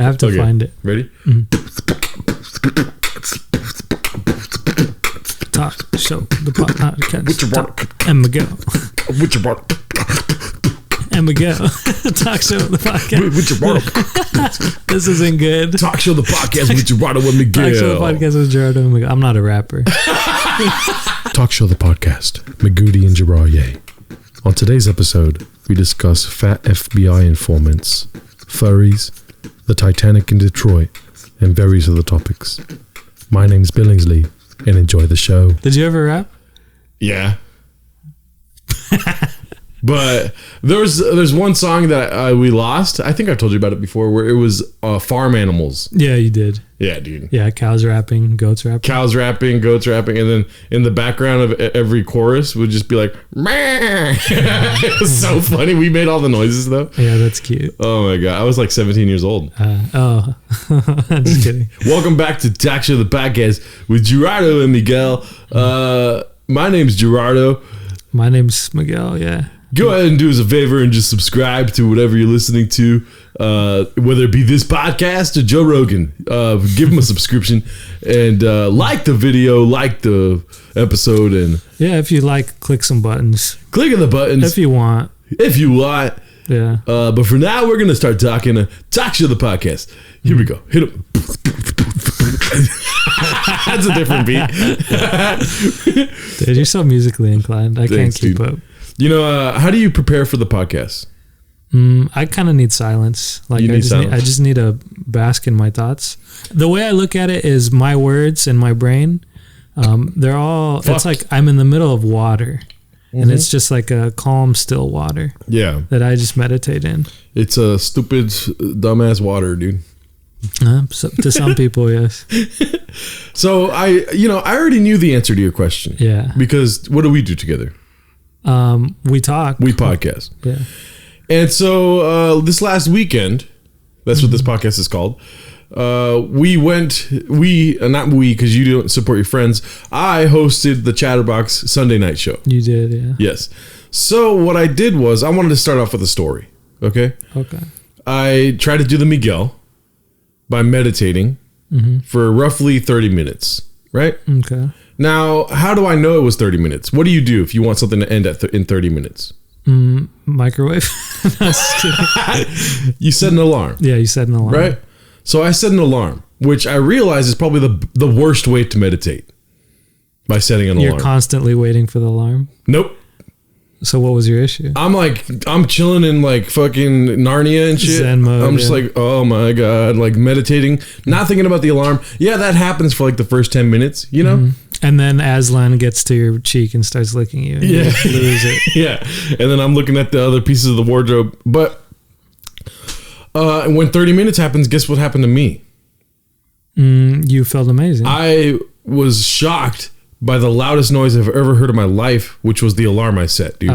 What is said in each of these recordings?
have to find it. Ready? Talk show the podcast. With your bark. And Miguel. With your bark. And Miguel. Talk show the podcast. With your bark. This isn't good. Talk show the podcast with Gerarye and Miguel. Talk show the podcast with Gerarye and Miguel. I'm not a rapper. Talk show the podcast. Migoodie and Gerarye. On today's episode, we discuss fat FBI informants, furries, the Titanic in Detroit, and various other topics. My name's Billingsley, and enjoy the show. Did you ever rap? Yeah. But there's one song that we lost. I think I've told you about it before, where it was farm animals. Yeah, you did. Yeah, dude. Yeah, cows rapping, goats rapping. Cows rapping, goats rapping, and then in the background of every chorus would just be like, meh. It was so funny. We made all the noises, though. Yeah, that's cute. Oh, my God. I was like 17 years old. I'm just kidding. Welcome back to Talk Show the Podcast with Gerardo and Miguel. My name's Gerardo. My name's Miguel, yeah. Go ahead and do us a favor and just subscribe to whatever you're listening to, whether it be this podcast or Joe Rogan. Give him a subscription and like the video, like the episode, and yeah, if you like, click some buttons. Click on the buttons if you want. Yeah. But for now, we're gonna start talking. Talk Show the Podcast. Here we go. Hit him. That's a different beat. Dude, you're so musically inclined. I can't keep up. You know, how do you prepare for the podcast? I kind of need silence. Like I just need to bask in my thoughts. The way I look at it is my words and my brain. They're all. It's like I'm in the middle of water, and it's just like a calm, still water. Yeah. That I just meditate in. It's a stupid, dumbass water, dude. To some people, yes. So I already knew the answer to your question. Yeah. Because what do we do together? We talk. We podcast. Yeah. And so this last weekend, that's what this podcast is called. Not we because you don't support your friends. I hosted the Chatterbox Sunday night show. You did, yeah. Yes. So what I did was I wanted to start off with a story. Okay. I tried to do the Miguel by meditating for roughly 30 minutes. Right. Okay. Now, how do I know it was 30 minutes? What do you do if you want something to end in 30 minutes? Microwave. You set an alarm. Yeah, you set an alarm. Right? So I set an alarm, which I realize is probably the worst way to meditate. By setting an alarm. You're constantly waiting for the alarm? Nope. So what was your issue? I'm chilling in like fucking Narnia and shit. Zen mode. I'm just like, oh my God, like meditating, not thinking about the alarm. Yeah, that happens for like the first 10 minutes, you know? And then Aslan gets to your cheek and starts licking you. And you lose it. Yeah. And then I'm looking at the other pieces of the wardrobe. But when 30 minutes happens, guess what happened to me? You felt amazing. I was shocked by the loudest noise I've ever heard in my life, which was the alarm I set, dude.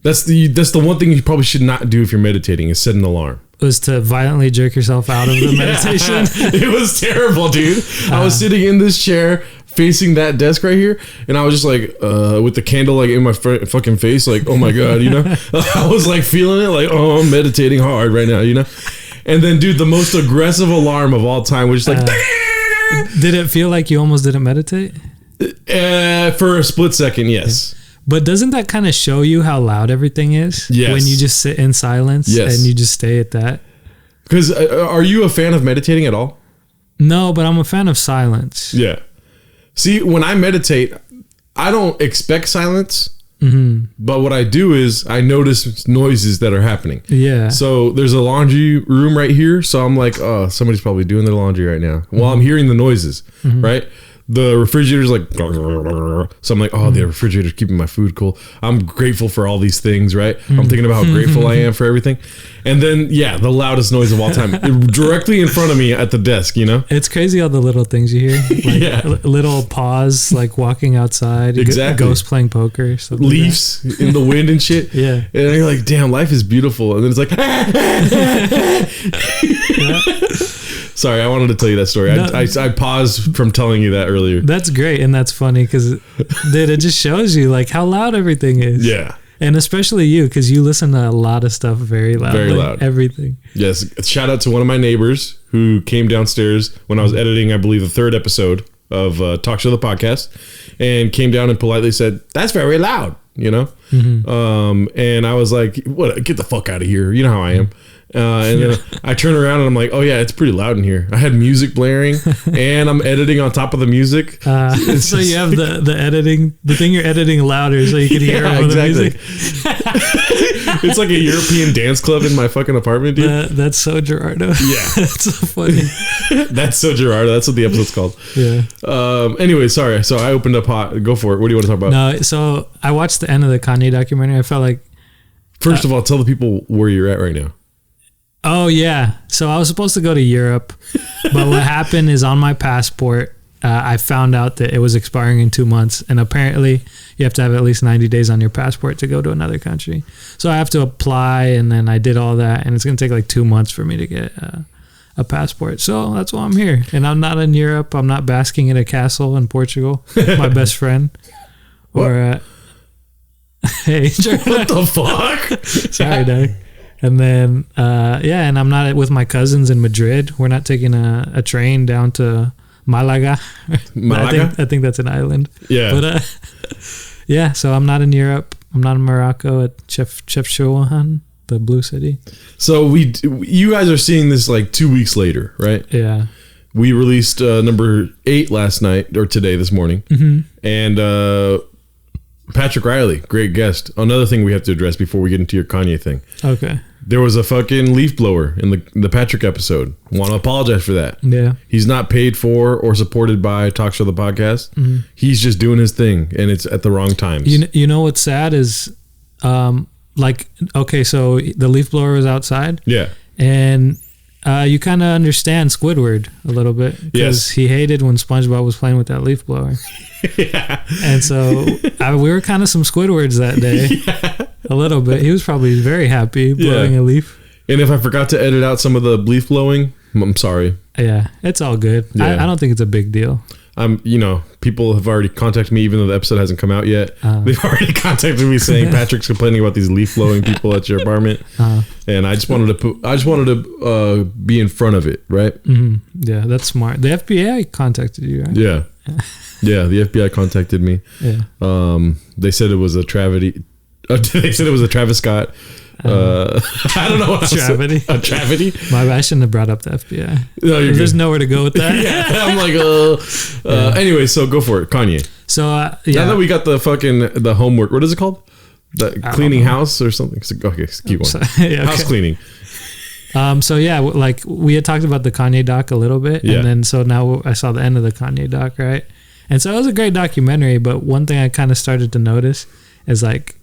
That's the one thing you probably should not do if you're meditating is set an alarm. Was to violently jerk yourself out of the meditation. It was terrible, dude. I was sitting in this chair facing that desk right here, and I was just like with the candle like in my fucking face, like, oh my God, you know. I was like feeling it, like, oh, I'm meditating hard right now, you know. And then, dude, the most aggressive alarm of all time was just like did it feel like you almost didn't meditate? For a split second, yes. But doesn't that kind of show you how loud everything is? Yes. When you just sit in silence and you just stay at that? Because are you a fan of meditating at all? No, but I'm a fan of silence. Yeah. See, when I meditate, I don't expect silence. But what I do is I notice noises that are happening. Yeah. So there's a laundry room right here. So I'm like, oh, somebody's probably doing their laundry right now. While I'm hearing the noises, right? The refrigerator's like, so I'm like, oh, the refrigerator's keeping my food cool. I'm grateful for all these things, right? I'm thinking about how grateful I am for everything. And then, yeah, the loudest noise of all time, directly in front of me at the desk, you know? It's crazy all the little things you hear. Like little paws, like walking outside. Exactly. Ghosts playing poker. Leaves in the wind and shit. Yeah. And you're like, damn, life is beautiful. And then it's like, sorry, I wanted to tell you that story. No, I paused from telling you that earlier. That's great, and that's funny because, dude, it just shows you like how loud everything is. Yeah. And especially you, because you listen to a lot of stuff very loud. Very loud. Everything. Yes. Shout out to one of my neighbors who came downstairs when I was editing, I believe, the 3rd episode of Talk Show the Podcast, and came down and politely said, "That's very loud," you know? And I was like, "What? Get the fuck out of here." You know how I am. And then I turn around and I'm like, "Oh yeah, it's pretty loud in here." I had music blaring and I'm editing on top of the music. So you have the editing, the thing you're editing louder so you can hear all the music. It's like a European dance club in my fucking apartment, dude. That's so Gerardo. Yeah. That's so funny. That's so Gerardo. That's what the episode's called. Yeah. Anyway, sorry. So I opened up hot. Go for it. What do you want to talk about? No, so I watched the end of the Kanye documentary. I felt like... First of all, tell the people where you're at right now. Oh, yeah. So I was supposed to go to Europe, but what happened is on my passport, I found out that it was expiring in 2 months, and apparently you have to have at least 90 days on your passport to go to another country. So I have to apply, and then I did all that, and it's going to take like 2 months for me to get a passport. So that's why I'm here. And I'm not in Europe. I'm not basking in a castle in Portugal. My best friend. Or, hey. What the fuck? Sorry, Doug. And then, and I'm not with my cousins in Madrid. We're not taking a train down to Malaga. I think that's an island. Yeah. But, so I'm not in Europe. I'm not in Morocco at Chefchaouen, the Blue City. So you guys are seeing this like 2 weeks later, right? Yeah. We released number 8 last night, or this morning. And Patrick Riley, great guest. Another thing we have to address before we get into your Kanye thing. Okay. There was a fucking leaf blower in the Patrick episode. Want to apologize for that. Yeah. He's not paid for or supported by Talk Show the Podcast. He's just doing his thing, and it's at the wrong times. You know what's sad is, so the leaf blower was outside. Yeah. And you kind of understand Squidward a little bit, because he hated when SpongeBob was playing with that leaf blower. Yeah. And so we were kind of some Squidwards that day. A little bit. He was probably very happy blowing a leaf. And if I forgot to edit out some of the leaf blowing, I'm sorry. Yeah, it's all good. Yeah. I don't think it's a big deal. People have already contacted me, even though the episode hasn't come out yet. They've already contacted me saying Patrick's complaining about these leaf blowing people at your apartment, and I just wanted to be in front of it, right? Yeah, that's smart. The FBI contacted you, right? Yeah, the FBI contacted me. Yeah. They said it was a Travis Scott. I don't know what Travity. A Travity. My bad. I shouldn't have brought up the FBI. No, There's nowhere to go with that. I'm like, Anyway, so go for it, Kanye. So now that we got the homework, what is it called? The cleaning house or something. Okay, keep going. House cleaning. Like we had talked about the Kanye doc a little bit, and then so now I saw the end of the Kanye doc, right? And so it was a great documentary, but one thing I kind of started to notice is like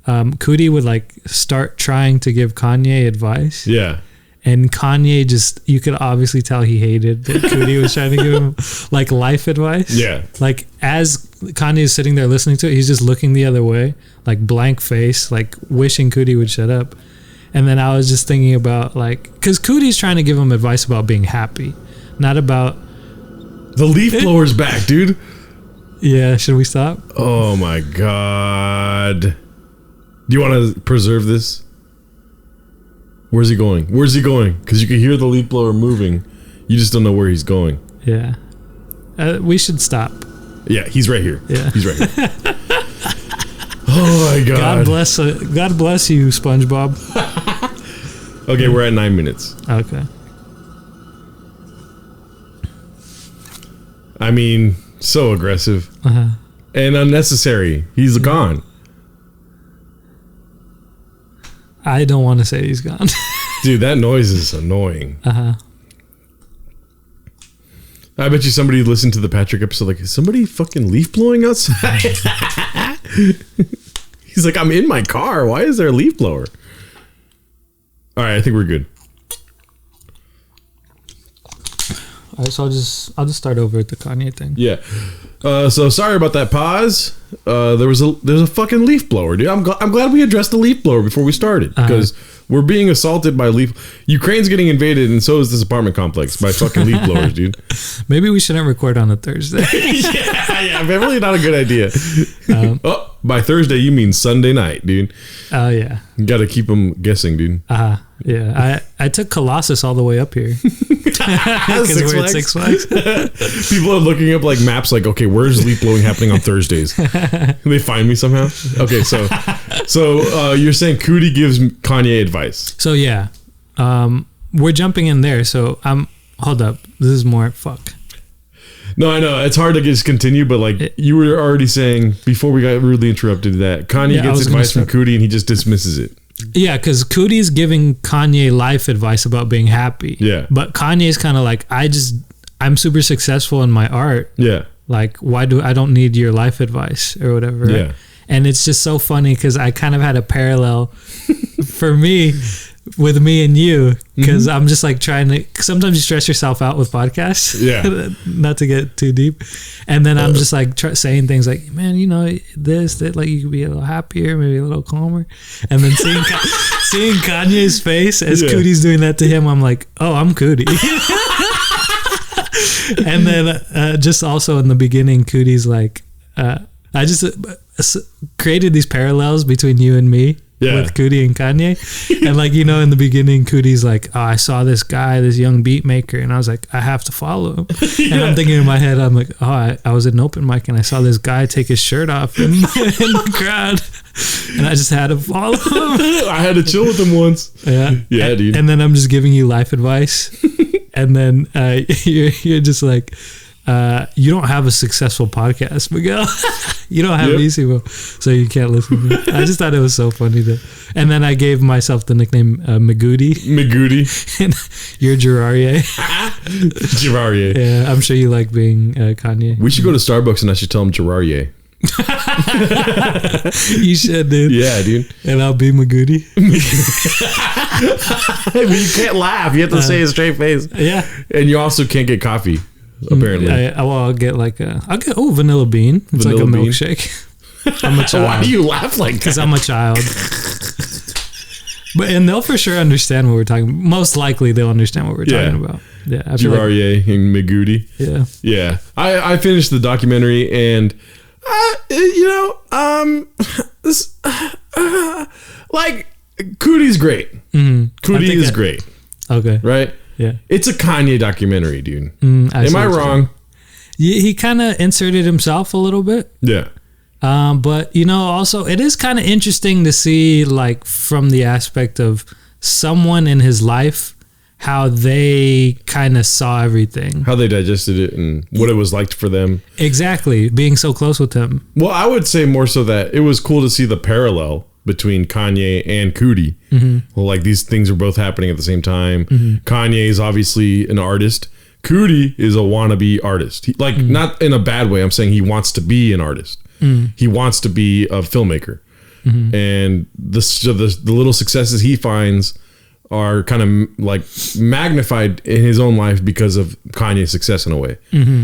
Migoodie would like start trying to give Kanye advice. Yeah. And Kanye you could obviously tell he hated that Migoodie was trying to give him like life advice. Yeah. Like as Kanye is sitting there listening to it, he's just looking the other way, like blank face, like wishing Migoodie would shut up. And then I was just thinking about like, because Migoodie's trying to give him advice about being happy, not about... The leaf blower's back, dude. Yeah, should we stop? Oh my God. Do you want to preserve this? Where's he going? Because you can hear the leaf blower moving. You just don't know where he's going. Yeah. We should stop. Yeah, he's right here. Yeah. He's right here. Oh my God. God bless you, SpongeBob. Okay, we're at 9 minutes. Okay. I mean, so aggressive. And unnecessary. He's gone. I don't want to say he's gone. Dude, that noise is annoying. I bet you somebody listened to the Patrick episode like, is somebody fucking leaf blowing outside? He's like, I'm in my car. Why is there a leaf blower? All right, I think we're good. All right, so I'll just start over at the Kanye thing. Yeah. So sorry about that pause. There's a fucking leaf blower, dude. I'm glad we addressed the leaf blower before we started, because We're being assaulted by leaf. Ukraine's getting invaded, and so is this apartment complex by fucking leaf blowers, dude. Maybe we shouldn't record on a Thursday. yeah, really not a good idea. By Thursday, you mean Sunday night, dude. Oh, yeah. You got to keep them guessing, dude. Yeah. I took Colossus all the way up here. Because we're at Six Flags. People are looking up like maps like, okay, where's leaf blowing happening on Thursdays? They find me somehow? Okay, so you're saying Cootie gives Kanye advice. So, yeah. We're jumping in there. So, hold up. This is more fuck. No, I know. It's hard to just continue, but like you were already saying before we got rudely interrupted that Kanye gets advice from Cootie and he just dismisses it. Yeah, because Cootie's giving Kanye life advice about being happy. Yeah. But Kanye's kind of like, I'm super successful in my art. Yeah. Like, I don't need your life advice or whatever. Right? Yeah. And it's just so funny because I kind of had a parallel for me with me and you, because I'm just like trying to, sometimes you stress yourself out with podcasts. Yeah. Not to get too deep. And then I'm just like saying things like, man, you know, that like you could be a little happier, maybe a little calmer. And then seeing Kanye's face as Cootie's doing that to him, I'm like, oh, I'm Cootie. And then just also in the beginning, Cootie's like, I just created these parallels between you and me. Yeah. With Cootie and Kanye. And like, you know, in the beginning, Cootie's like, oh, I saw this guy, this young beat maker, and I was like, I have to follow him. And I'm thinking in my head, I'm like, oh, I was at an open mic and I saw this guy take his shirt off in the crowd, and I just had to follow him. I had to chill with him once. Yeah, dude. And then I'm just giving you life advice. And then you're just like, you don't have a successful podcast, Miguel. You don't have Easy, so you can't listen to it. I just thought it was so funny. And then I gave myself the nickname Migoodie. Migoodie. And you're Gerarye. Gerarye. Yeah, I'm sure you like being Kanye. We should go to Starbucks and I should tell him Gerarye. You should, dude. Yeah, dude. And I'll be Migoodie. But you can't laugh. You have to say a straight face. Yeah. And you also can't get coffee. Apparently, I'll get vanilla bean. It's vanilla like a milkshake. I'm a child. Why do you laugh like that? Because I'm a child. And they'll for sure understand what we're talking about. Most likely they'll understand what we're talking about. Yeah, Gerarye and Migoodie. Yeah, yeah. I finished the documentary and like Cootie's great. Cootie is great. Okay, right. Yeah, it's a Kanye documentary, dude. Am I wrong? He kind of inserted himself a little bit. Yeah. But you know, also it is kind of interesting to see, like, from the aspect of someone in his life, how they kind of saw everything, how they digested it, and what it was like for them. Exactly, being so close with him. Well, I would say more so that it was cool to see the parallel between Kanye and Cootie. Well, like these things are both happening at the same time. Kanye is obviously an artist. Cootie is a wannabe artist. Not in a bad way. I'm saying he wants to be an artist. He wants to be a filmmaker. And the little successes he finds are kind of like magnified in his own life because of Kanye's success in a way.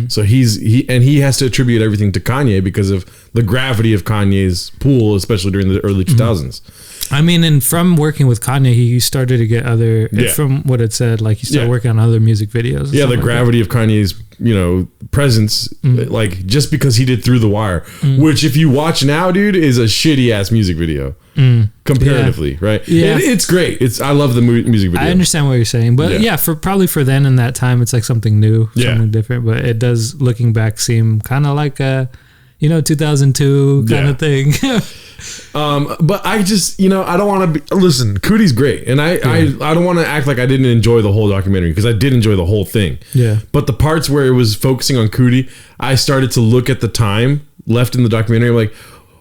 So he has to attribute everything to Kanye because of the gravity of Kanye's pool, especially during the early 2000s. I mean, and from working with Kanye, he started to get other, from what it said, like he started working on other music videos. Yeah, the gravity of Kanye's, presence, like just because he did Through the Wire, which if you watch now, dude, is a shitty ass music video comparatively, right? Yeah, it's great. I love the music video. I understand what you're saying, but for then in that time, it's like something new, something different. But it does, looking back, seem kind of like a 2002 kind of thing. But I just, I don't want to listen, Cootie's great. And I don't want to act like I didn't enjoy the whole documentary, because I did enjoy the whole thing. Yeah. But the parts where it was focusing on Cootie, I started to look at the time left in the documentary. I'm like,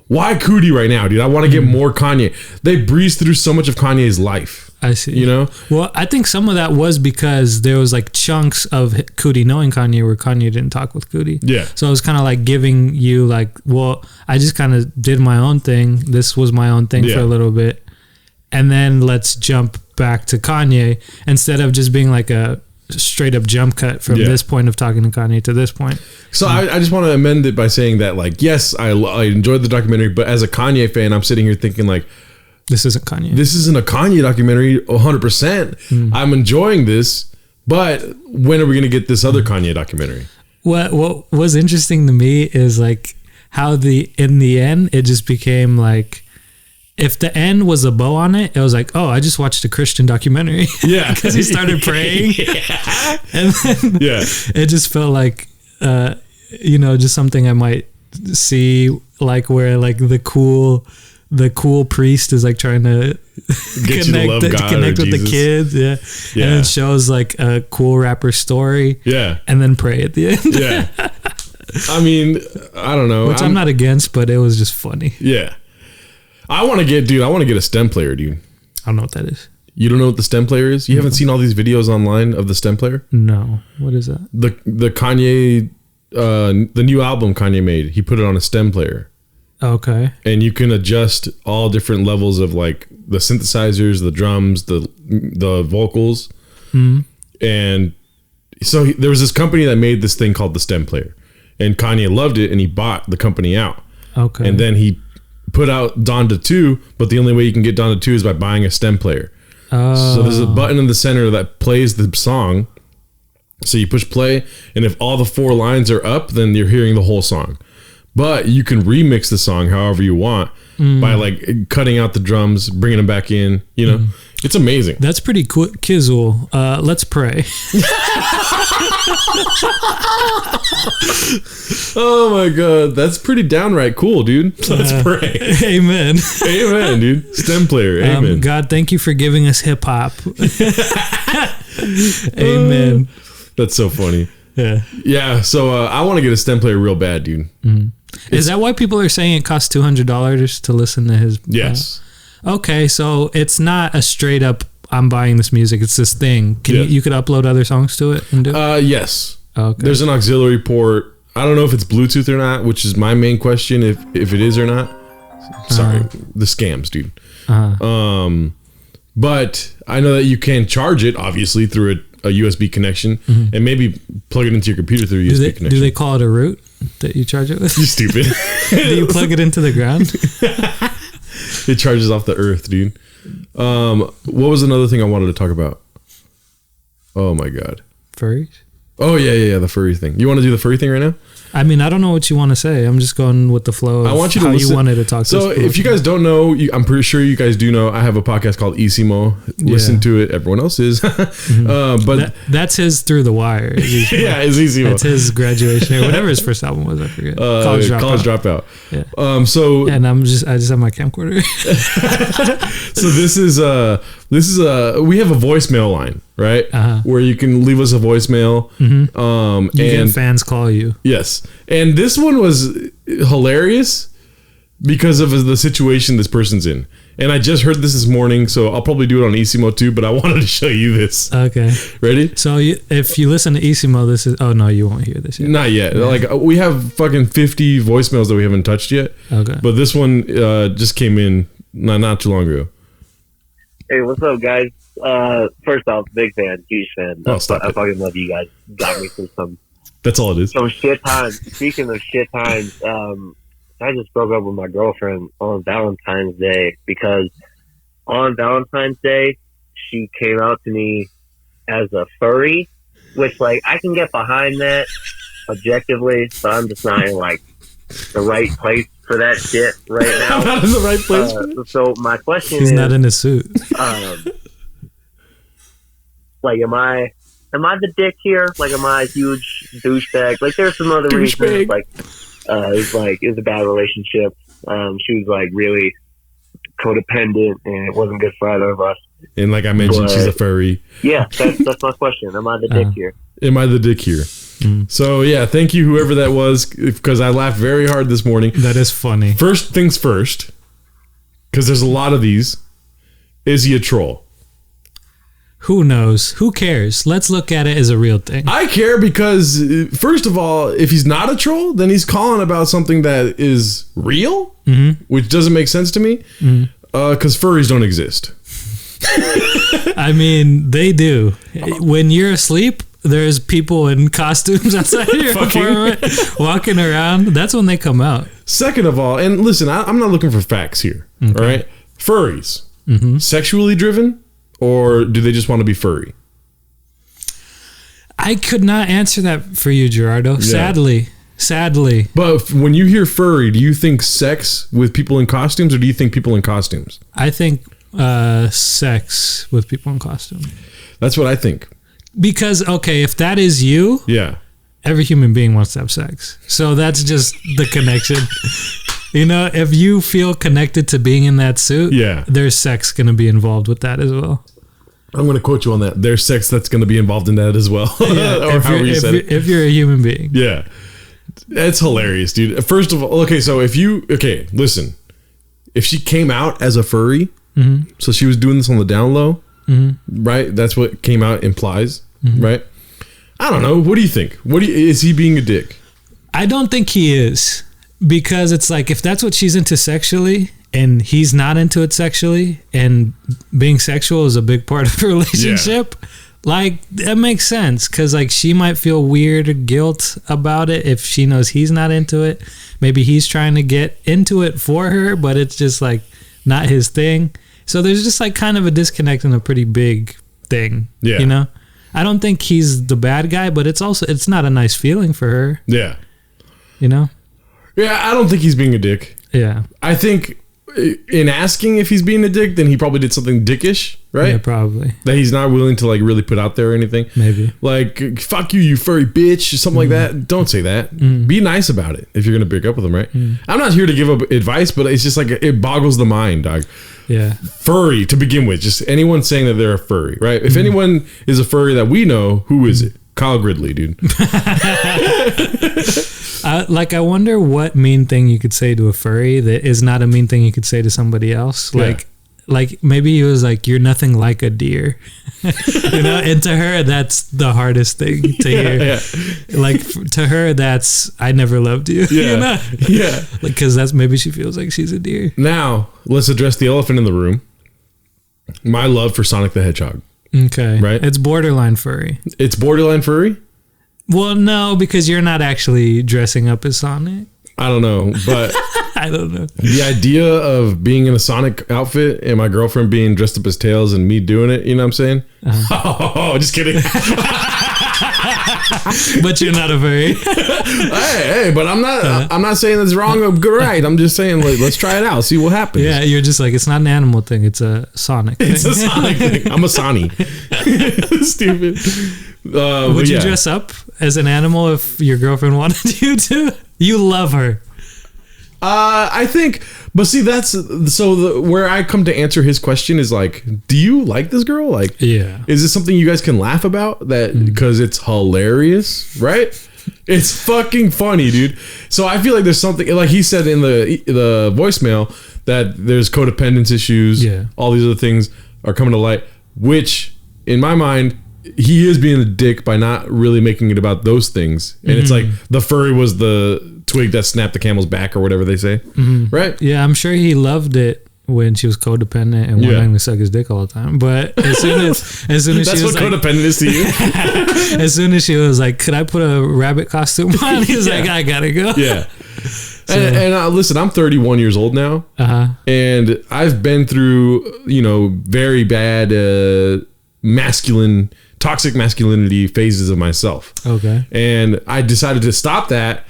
why Cootie right now, dude? I want to get more Kanye. They breezed through so much of Kanye's life. I see. Well, I think some of that was because there was like chunks of Cootie knowing Kanye where Kanye didn't talk with Cootie. Yeah. So it was kind of like giving you like, well, I just kind of did my own thing. This was my own thing for a little bit. And then let's jump back to Kanye instead of just being like a straight up jump cut from this point of talking to Kanye to this point. So I just want to amend it by saying that, like, yes, I enjoyed the documentary, but as a Kanye fan, I'm sitting here thinking like, This isn't Kanye. This isn't a Kanye documentary. 100%. I'm enjoying this, but when are we going to get this other Kanye documentary? What was interesting to me is like how in the end it just became like, if the end was a bow on it, it was like, oh, I just watched a Christian documentary. Yeah, because he started praying. Yeah. And then it just felt like, just something I might see, like where like the cool priest is like trying to connect with the kids. Yeah. And it shows like a cool rapper story. Yeah. And then pray at the end. Yeah. I mean, I don't know. Which I'm not against, but it was just funny. Yeah. I want to get a stem player, dude. I don't know what that is. You don't know what the stem player is? You haven't seen all these videos online of the stem player? No. What is that? The Kanye, the new album Kanye made, he put it on a stem player. Okay. And you can adjust all different levels of like the synthesizers, the drums, the vocals. And so there was this company that made this thing called the stem player. And Kanye loved it and he bought the company out. Okay. And then he put out Donda 2, but the only way you can get Donda 2 is by buying a stem player. Oh. So there's a button in the center that plays the song. So you push play, and if all the 4 lines are up, then you're hearing the whole song. But you can remix the song however you want by like cutting out the drums, bringing them back in. It's amazing. That's pretty cool. Kizzle, let's pray. Oh my god, that's pretty downright cool, dude. Let's pray. Amen. Amen, dude. Stem player. Amen. God, thank you for giving us hip hop. Amen. That's so funny. Yeah. Yeah. So I want to get a stem player real bad, dude. Is that why people are saying it costs $200 to listen to his? Yes. Okay, so it's not a straight up, I'm buying this music. It's this thing. You could upload other songs to it and do it? Yes. Okay. There's an auxiliary port. I don't know if it's Bluetooth or not, which is my main question. If it is or not. Sorry, the scams, dude. But I know that you can charge it obviously through a USB connection and maybe plug it into your computer through a USB connection. Do they call it a root that you charge it with? You stupid. Do you plug it into the ground? It charges off the earth, dude. What was another thing I wanted to talk about? Oh my god. Furries? Oh yeah, the furry thing. You want to do the furry thing right now? I mean, I don't know what you want to say. I'm just going with the flow of I want you to how listen. you wanted to talk so to us. if you guys don't know, I'm pretty sure you guys do know, I have a podcast called Isimo. Listen to it. Everyone else is. But that's his Through the Wire. Yeah, it's Isimo. That's his graduation or whatever his first album was. I forget. College Dropout. Yeah. And I just have my camcorder. So this is we have a voicemail line, right? Where you can leave us a voicemail. You get fans call you. Yes. And this one was hilarious because of the situation this person's in. And I just heard this morning, so I'll probably do it on Isimo too, but I wanted to show you this. Okay. Ready? So if you listen to Isimo, this is... Oh, no, you won't hear this yet. Not yet. Yeah. Like, we have fucking 50 voicemails that we haven't touched yet. Okay. But this one just came in not too long ago. Hey, what's up, guys? First off, big fan, huge fan. Oh, I fucking love you guys. Got me through some... That's all it is. Some shit times. Speaking of shit times, I just broke up with my girlfriend on Valentine's Day because on Valentine's Day, she came out to me as a furry, which, like, I can get behind that objectively, but I'm just not in, like, the right place for that shit right now. I'm not in the right place. So my question is... He's not in a suit. Like, am I the dick here? Like, am I a huge douchebag? Like, there's some other reasons. Like, it was a bad relationship. She was like really codependent, and it wasn't good for either of us. And like I mentioned, she's a furry. Yeah, that's my question. Am I the dick here? Am I the dick here? So yeah, thank you, whoever that was, because I laughed very hard this morning. That is funny. First things first, because there's a lot of these. Is he a troll? Who knows? Who cares? Let's look at it as a real thing. I care because, first of all, if he's not a troll, then he's calling about something that is real, which doesn't make sense to me, because furries don't exist. I mean, they do. When you're asleep, there's people in costumes outside your apartment walking around. That's when they come out. Second of all, and listen, I'm not looking for facts here, all right? Furries, sexually driven, or do they just want to be furry? I could not answer that for you, Gerardo. Yeah. Sadly. But when you hear furry, do you think sex with people in costumes, or do you think people in costumes? I think sex with people in costume. That's what I think. Because, okay, if that is you, Yeah. every human being wants to have sex. So that's just the connection. You know, if you feel connected to being in that suit, Yeah. there's sex going to be involved with that as well. I'm going to quote you on that. There's sex that's going to be involved in that as well. Yeah, or however you said it. If you're a human being. Yeah. That's hilarious, dude. First of all, okay, so listen. If she came out as a furry, so she was doing this on the down low, right? That's what came out implies, right? I don't know. What do you think? Is he being a dick? I don't think he is. Because it's like, if that's what she's into sexually and he's not into it sexually, and being sexual is a big part of the relationship, like, that makes sense. Because, like, she might feel weird or guilt about it if she knows he's not into it. Maybe he's trying to get into it for her, but it's just, like, not his thing. So there's just, like, kind of a disconnect and a pretty big thing, you know? I don't think he's the bad guy, but it's not a nice feeling for her. Yeah. You know? Yeah, I don't think he's being a dick. Yeah. I think in asking if he's being a dick, then he probably did something dickish, right? Yeah, probably. That he's not willing to, like, really put out there or anything. Maybe. Like, fuck you, you furry bitch, or something like that. Don't say that. Be nice about it if you're going to break up with him, right? I'm not here to give up advice, but it's just like, it boggles the mind, dog. Yeah. Furry to begin with. Just anyone saying that they're a furry, right? If anyone is a furry that we know, who is it? Kyle Gridley, dude. I wonder what mean thing you could say to a furry that is not a mean thing you could say to somebody else. Like maybe he was like, "You're nothing like a deer," you know. And to her, that's the hardest thing to hear. Yeah. Like to her, that's "I never loved you." Yeah, you know? Yeah. Because that's maybe she feels like she's a deer. Now let's address the elephant in the room. My love for Sonic the Hedgehog. Okay, right? It's borderline furry. It's borderline furry. Well, no, because you're not actually dressing up as Sonic. I don't know, but I don't know. The idea of being in a Sonic outfit and my girlfriend being dressed up as Tails and me doing it, you know what I'm saying? Oh, just kidding. But you're not a furry. hey, but I'm not saying it's wrong or good, right. I'm just saying, like, let's try it out, see what happens. Yeah, you're just like, it's not an animal thing, it's a Sonic thing. It's a Sonic thing. I'm a Sonny. Stupid. Would you dress up as an animal if your girlfriend wanted you to? You love her. I think, but see, where I come to answer his question is like, do you like this girl? Like, yeah, is this something you guys can laugh about? That because it's hilarious, right? It's fucking funny, dude. So I feel like there's something, like he said in the voicemail, that there's codependence issues. Yeah, all these other things are coming to light, which in my mind, he is being a dick by not really making it about those things. And it's like the furry was the twig that snapped the camel's back or whatever they say. Right? Yeah, I'm sure he loved it when she was codependent and wanted him to suck his dick all the time. But as soon as that's she was what like, codependent is to you. As soon as she was like, could I put a rabbit costume on? He's like, I gotta go. Yeah. So, and listen, I'm 31 years old now. And I've been through, very bad toxic masculinity phases of myself. Okay. And I decided to stop that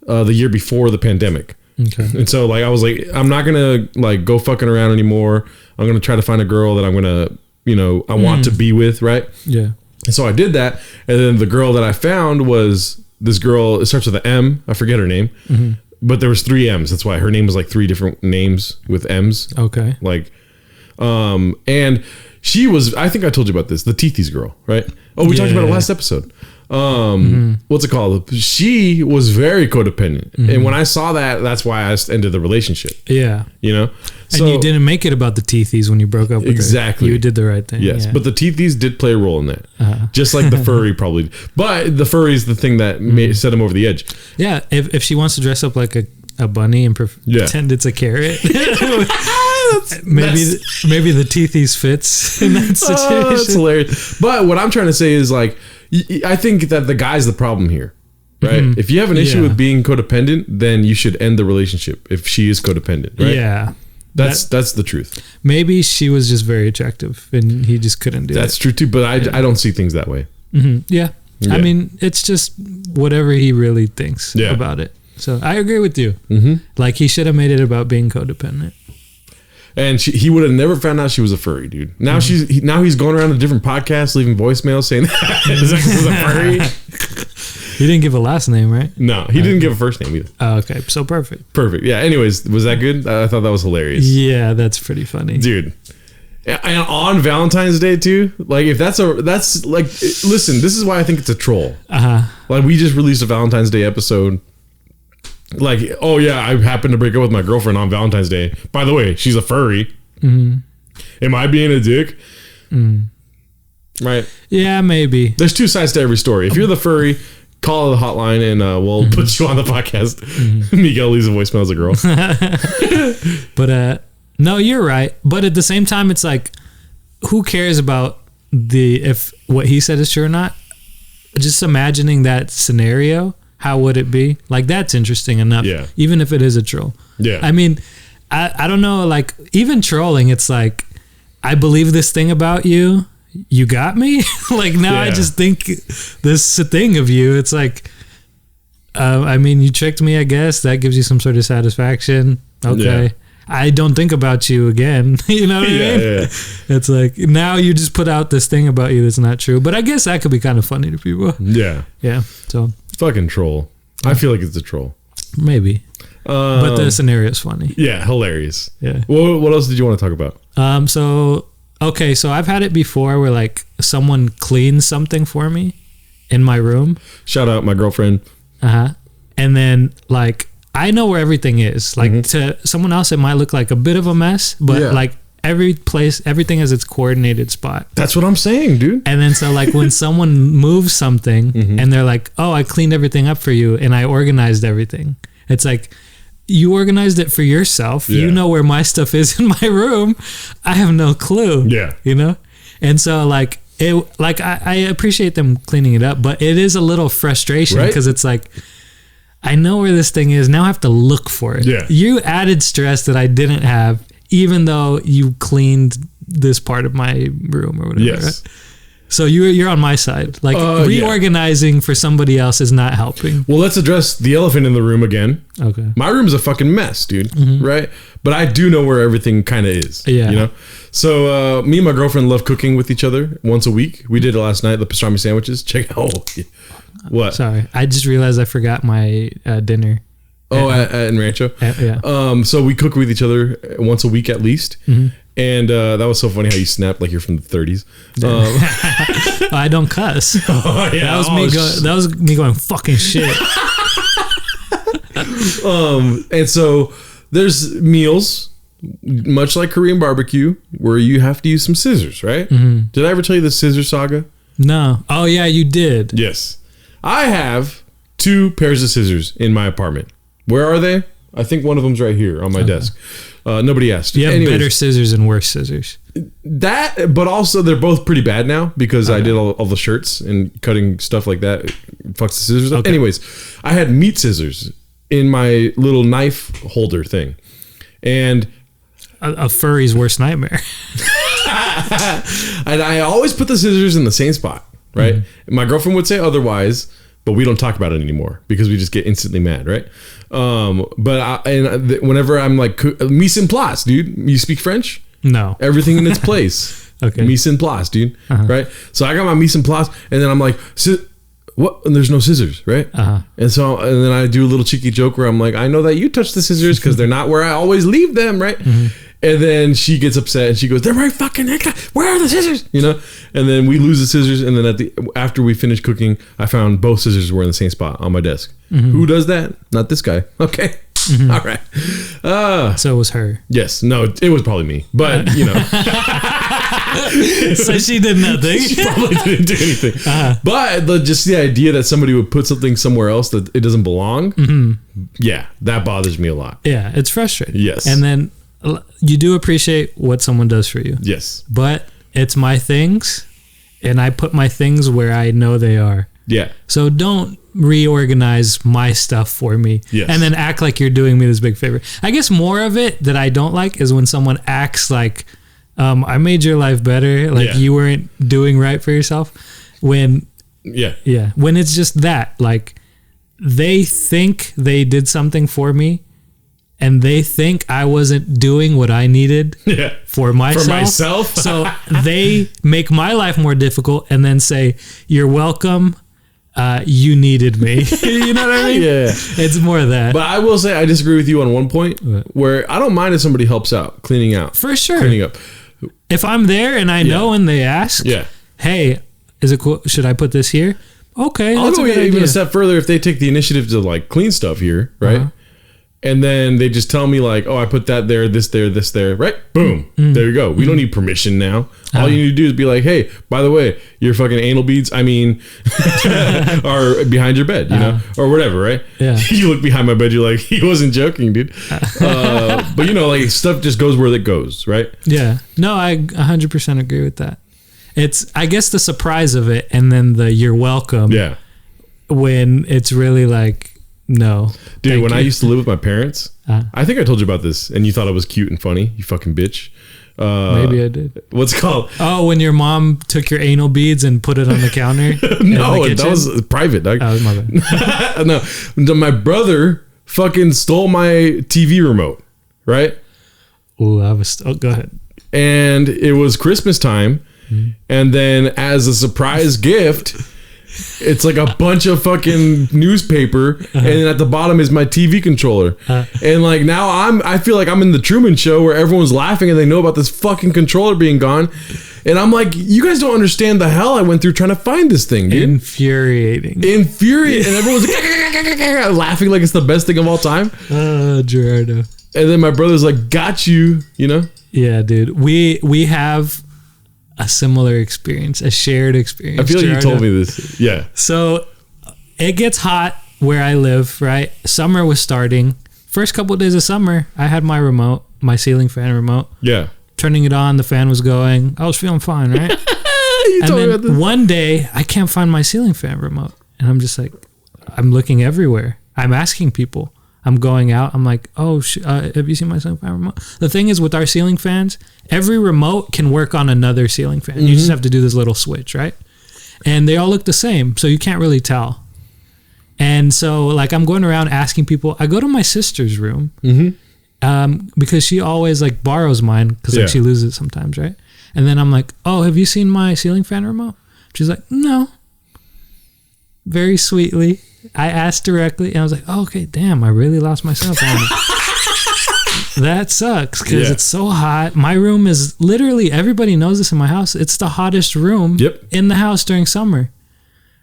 the year before the pandemic. Okay. And so, like, I was like, I'm not gonna like go fucking around anymore. I'm gonna try to find a girl that I'm gonna, I want to be with, right? Yeah. And so I did that, and then the girl that I found was this girl. It starts with an M. I forget her name, but there was 3 M's. That's why her name was like 3 different names with M's. Okay. Like, and she was, I think I told you about this, the Teethies girl, right? Oh, we talked about it last episode. What's it called? She was very codependent. And when I saw that, that's why I ended the relationship. Yeah. So, and you didn't make it about the teethies when you broke up with exactly. her. You did the right thing. Yes. Yeah. But the teethies did play a role in that. Just like the furry probably. But the furry is the thing that set him over the edge. Yeah. If she wants to dress up like a bunny and pretend it's a carrot. Maybe the teethies fits in that situation. That's hilarious. But what I'm trying to say is, like, I think that the guy's the problem here, right? If you have an issue with being codependent, then you should end the relationship if she is codependent, right? Yeah. That's the truth. Maybe she was just very attractive and he just couldn't do it. That's true too, but I don't see things that way. Yeah. I mean, it's just whatever he really thinks about it. So I agree with you. Like he should have made it about being codependent. And he would have never found out she was a furry, dude. Now he's going around to different podcasts, leaving voicemails saying his ex is a furry. He didn't give a last name, right? No, he didn't give a first name either. Oh, okay. So perfect. Perfect. Yeah. Anyways, was that good? I thought that was hilarious. Yeah, that's pretty funny, dude. And on Valentine's Day too, like if that's like, listen, this is why I think it's a troll. Like we just released a Valentine's Day episode. Like, oh yeah, I happened to break up with my girlfriend on Valentine's Day. By the way, she's a furry. Am I being a dick? Right? Yeah, maybe. There's two sides to every story. If you're the furry, call the hotline and we'll put you on the podcast. Miguel leaves a voicemail as a girl. But no, you're right. But at the same time, it's like, who cares about if what he said is true or not? Just imagining that scenario. How would it be? Like, that's interesting enough. Yeah. Even if it is a troll. Yeah. I mean, I don't know, like, even trolling, it's like, I believe this thing about you. You got me? Like, now I just think this thing of you. It's like, I mean, you tricked me, I guess. That gives you some sort of satisfaction. Okay. Yeah. I don't think about you again. You know what I mean? Yeah. It's like, now you just put out this thing about you that's not true. But I guess that could be kind of funny to people. Yeah. Yeah. So. Fucking troll. I feel like it's a troll. Maybe. But the scenario is funny. Yeah, hilarious. Yeah. What else did you want to talk about? So I've had it before where like someone cleans something for me in my room. Shout out my girlfriend. And then like I know where everything is. Like to someone else it might look like a bit of a mess, but like everything has its coordinated spot. That's what I'm saying, dude. And then so like when someone moves something and they're like, oh, I cleaned everything up for you and I organized everything. It's like, you organized it for yourself. Yeah. You know where my stuff is in my room. I have no clue. Yeah. You know? And so like I appreciate them cleaning it up, but it is a little frustration because it's like, I know where this thing is. Now I have to look for it. Yeah. You added stress that I didn't have, even though you cleaned this part of my room or whatever. Yes. Right? So you're on my side. Like reorganizing for somebody else is not helping. Well, let's address the elephant in the room again. Okay. My room is a fucking mess, dude. Right? But I do know where everything kind of is. Yeah. You know? So me and my girlfriend love cooking with each other once a week. We did it last night, the pastrami sandwiches. Check out. Oh, what? Sorry. I just realized I forgot my dinner. Oh, in Rancho? Yeah. So we cook with each other once a week at least. And that was so funny how you snapped like you're from the 30s. I don't cuss. Oh, yeah. That was me going fucking shit. And so there's meals, much like Korean barbecue, where you have to use some scissors, right? Did I ever tell you the scissor saga? No. Oh, yeah, you did. Yes. I have 2 pairs of scissors in my apartment. Where are they? I think one of them's right here on my desk. Nobody asked. You have better scissors and worse scissors. That, but also they're both pretty bad now because I did all the shirts and cutting stuff like that. Fucks the scissors up. Anyways, I had meat scissors in my little knife holder thing. And a furry's worst nightmare. And I always put the scissors in the same spot, right? My girlfriend would say otherwise, but we don't talk about it anymore because we just get instantly mad, right? Whenever I'm like mise en place, dude. You speak French? No. Everything in its place. Okay. Mise en place, dude. Right? So I got my mise en place, and then I'm like, what? And there's no scissors, right? And then I do a little cheeky joke where I'm like, I know that you touched the scissors because they're not where I always leave them, right? And then she gets upset and she goes, "They're right fucking there. Where are the scissors?" You know. And then we lose the scissors. And then after we finished cooking, I found both scissors were in the same spot on my desk. Who does that? Not this guy. Okay. All right. So it was her. Yes. No. It was probably me. But you know. So she did nothing. She probably didn't do anything. But just the idea that somebody would put something somewhere else that it doesn't belong. Yeah, that bothers me a lot. Yeah, it's frustrating. Yes. And then you do appreciate what someone does for you. Yes. But it's my things, and I put my things where I know they are. Yeah. So don't reorganize my stuff for me. Yes. And then act like you're doing me this big favor. I guess more of it that I don't like is when someone acts like, I made your life better. Like you weren't doing right for yourself. When it's just that, like, they think they did something for me and they think I wasn't doing what I needed for myself. So they make my life more difficult and then say, you're welcome. You needed me. You know what I mean? Yeah. It's more of that. But I will say I disagree with you on one point where I don't mind if somebody helps out, cleaning out. For sure. Cleaning up. If I'm there and I know and they ask, hey, is it cool? Should I put this here? Okay. I'll go even a step further if they take the initiative to like clean stuff here, right? And then they just tell me like, oh, I put that there, this there, right? Boom. There you go. We don't need permission now. All you need to do is be like, hey, by the way, your fucking anal beads, are behind your bed, you know? Or whatever, right? Yeah. You look behind my bed, you're like, he wasn't joking, dude. But you know, like stuff just goes where it goes, right? Yeah. No, I 100% agree with that. It's, I guess, the surprise of it and then the you're welcome. Yeah. When it's really like, no. Dude, when I used to live with my parents, I think I told you about this and you thought it was cute and funny, you fucking bitch. Maybe I did. What's it called? Oh, when your mom took your anal beads and put it on the counter? No, that was private, dog. Oh, my bad. No, my brother fucking stole my TV remote, right? Ooh, go ahead. And it was Christmas time. And then as a surprise gift, it's like a bunch of fucking newspaper, and then at the bottom is my TV controller. And like now I feel like I'm in the Truman Show where everyone's laughing and they know about this fucking controller being gone. And I'm like, you guys don't understand the hell I went through trying to find this thing, dude. Infuriating. And everyone's like laughing like it's the best thing of all time. Gerardo. And then my brother's like, got you, you know? Yeah, dude. We have a similar experience, a shared experience. I feel like Gerardo. you told me this. Yeah. So it gets hot where I live, right? Summer was starting. First couple of days of summer, I had my remote, my ceiling fan remote. Yeah. Turning it on, the fan was going. I was feeling fine, right? You and then one day, I can't find my ceiling fan remote. And I'm just like, I'm looking everywhere. I'm asking people. I'm going out. I'm like, oh, have you seen my ceiling fan remote? The thing is, with our ceiling fans, every remote can work on another ceiling fan. You just have to do this little switch, right? And they all look the same, so you can't really tell. And so, like, I'm going around asking people. I go to my sister's room because she always like borrows mine because like she loses it sometimes, right? And then I'm like, oh, have you seen my ceiling fan remote? She's like, no. Very sweetly. I asked directly, and I was like, oh, okay, damn, I really lost my cell phone. That sucks because it's so hot. My room is literally, everybody knows this in my house, it's the hottest room in the house during summer.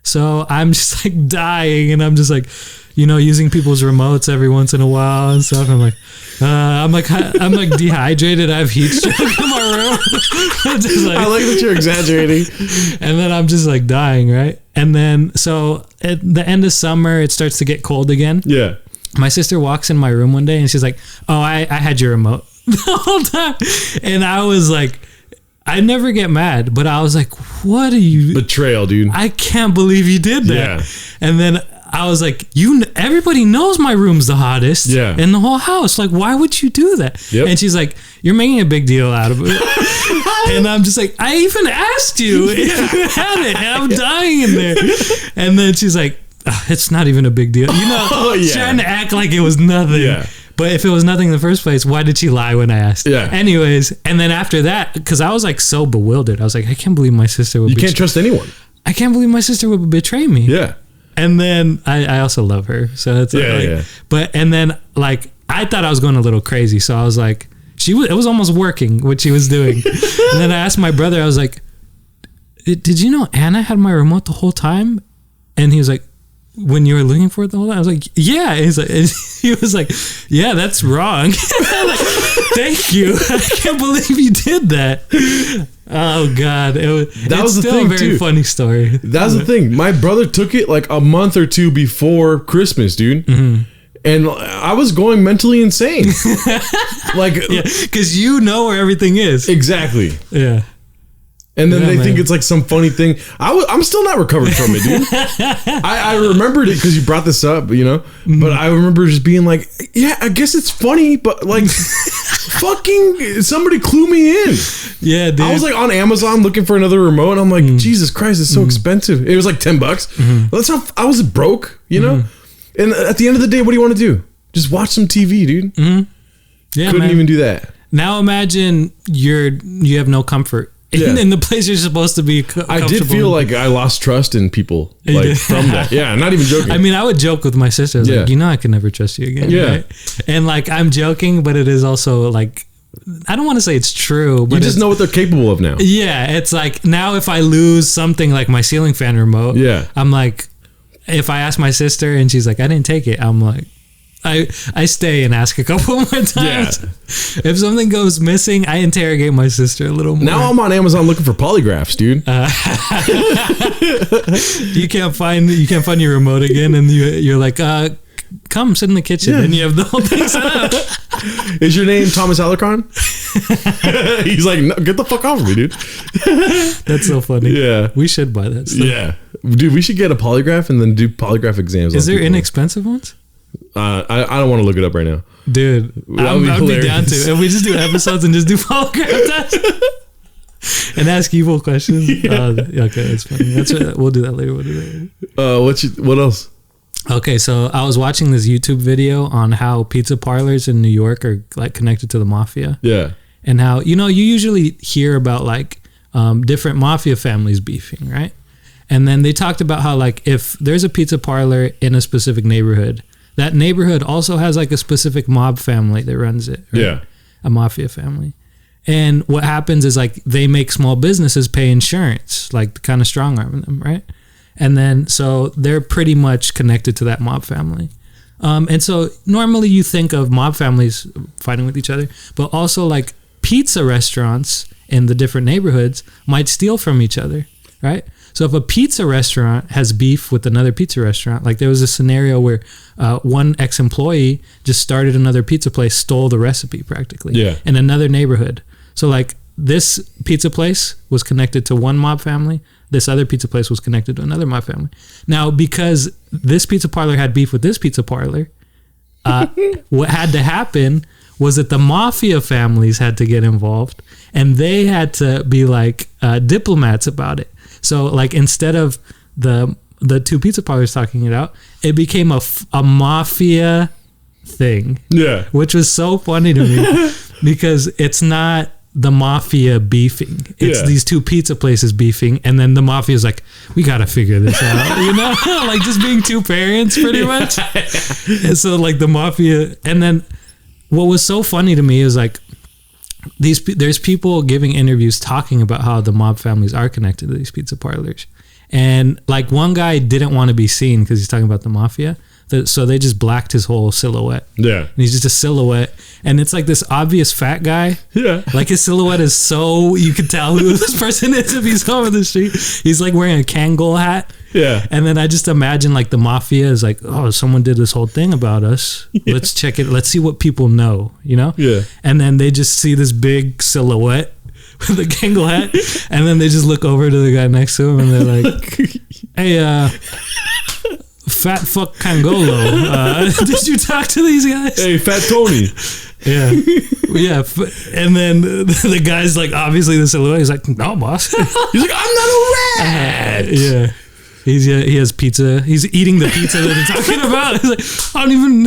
So I'm just like dying, and I'm just like, you know, using people's remotes every once in a while and stuff. I'm like dehydrated. I have heat stroke in my room. Just like, I like that you're exaggerating. And then I'm just like dying, right? And then so at the end of summer, it starts to get cold again. Yeah. My sister walks in my room one day and she's like, oh, I had your remote the whole time. And I was like, I never get mad, but I was like, what are you? Betrayal, dude. I can't believe you did that. Yeah. And then I was like, everybody knows my room's the hottest in the whole house. Like, why would you do that? Yep. And she's like, you're making a big deal out of it. And I'm just like, I even asked you if you had it. And I'm dying in there. And then she's like, it's not even a big deal. You know, trying to act like it was nothing. Yeah. But if it was nothing in the first place, why did she lie when I asked? Yeah. Anyways, and then after that, because I was like so bewildered, I was like, I can't believe my sister would. You can't trust anyone. I can't believe my sister would betray me. Yeah. And then I also love her, so it's like. But and then like I thought I was going a little crazy, so I was like, it was almost working what she was doing. And then I asked my brother, I was like, did you know Anna had my remote the whole time? And he was like, when you were looking for it the whole time? I was like, yeah. He was like, yeah, that's wrong. Like, thank you. I can't believe you did that. Oh God, that was still a very funny story. That's the thing. My brother took it like a month or two before Christmas, dude. Mm-hmm. And I was going mentally insane. Like, because you know where everything is. Exactly. Yeah. And then they think it's like some funny thing. I'm still not recovered from it, dude. I remembered it because you brought this up, you know? But I remember just being like, yeah, I guess it's funny, but like, fucking somebody clue me in. Yeah, dude. I was like on Amazon looking for another remote, and I'm like, Jesus Christ, it's so expensive. It was like $10. That's how I was broke, you know? And at the end of the day, what do you want to do? Just watch some TV, dude. Yeah, Couldn't even do that. Now imagine you have no comfort in the place you're supposed to be I did feel like I lost trust in people like from that. Yeah, I'm not even joking. I mean, I would joke with my sister. I was like, you know, I can never trust you again. Yeah. Right? And like, I'm joking, but it is also like, I don't want to say it's true, but you just know what they're capable of now. Yeah. It's like, now if I lose something like my ceiling fan remote, I'm like, if I ask my sister and she's like, I didn't take it, I'm like, I stay and ask a couple more times. Yeah. If something goes missing, I interrogate my sister a little more. Now I'm on Amazon looking for polygraphs, dude. You can't find your remote again, and you're like, come sit in the kitchen, and you have the whole thing set up. Is your name Thomas Alarcon? He's like, no, get the fuck off of me, dude. That's so funny. Yeah, we should buy that stuff. Yeah, dude, we should get a polygraph and then do polygraph exams. Is there inexpensive ones? I don't want to look it up right now, dude. I'd be down to. If we just do episodes and just do polygraph tests and ask evil questions. Okay, that's funny. We'll do that later. What else? Okay, so I was watching this YouTube video on how pizza parlors in New York are like connected to the mafia. Yeah, and how you usually hear about like different mafia families beefing, right? And then they talked about how like if there's a pizza parlor in a specific neighborhood, that neighborhood also has like a specific mob family that runs it. Right? Yeah. A mafia family. And what happens is like they make small businesses pay insurance, like kind of strong arm them, right? And then so they're pretty much connected to that mob family. And so normally you think of mob families fighting with each other, but also like pizza restaurants in the different neighborhoods might steal from each other, right? So if a pizza restaurant has beef with another pizza restaurant, like there was a scenario where one ex-employee just started another pizza place, stole the recipe practically in another neighborhood. So like this pizza place was connected to one mob family. This other pizza place was connected to another mob family. Now, because this pizza parlor had beef with this pizza parlor, what had to happen was that the mafia families had to get involved, and they had to be like diplomats about it. So like instead of the two pizza parlors talking it out, it became a mafia thing. Yeah. Which was so funny to me because it's not the mafia beefing. It's these two pizza places beefing, and then the mafia is like, we got to figure this out. Like just being two parents pretty much. And so like the mafia, and then what was so funny to me is like, there's people giving interviews talking about how the mob families are connected to these pizza parlors, and like one guy didn't want to be seen because he's talking about the mafia, so they just blacked his whole silhouette. Yeah, and he's just a silhouette, and it's like this obvious fat guy. Yeah, like his silhouette is so you could tell who this person is if he's over the street. He's like wearing a Kangol hat. Yeah, and then I just imagine like the mafia is like, oh, someone did this whole thing about us. Yeah. Let's check it. Let's see what people know. Yeah, and then they just see this big silhouette with a Kangol hat, and then they just look over to the guy next to him, and they're like, hey, fat fuck Kangolo, did you talk to these guys? Hey, fat Tony. Yeah. And then the guy's like, obviously the silhouette. He's like, no, boss. He's like, I'm not a rat. Yeah. He has pizza. He's eating the pizza that they're talking about. He's like, I don't even.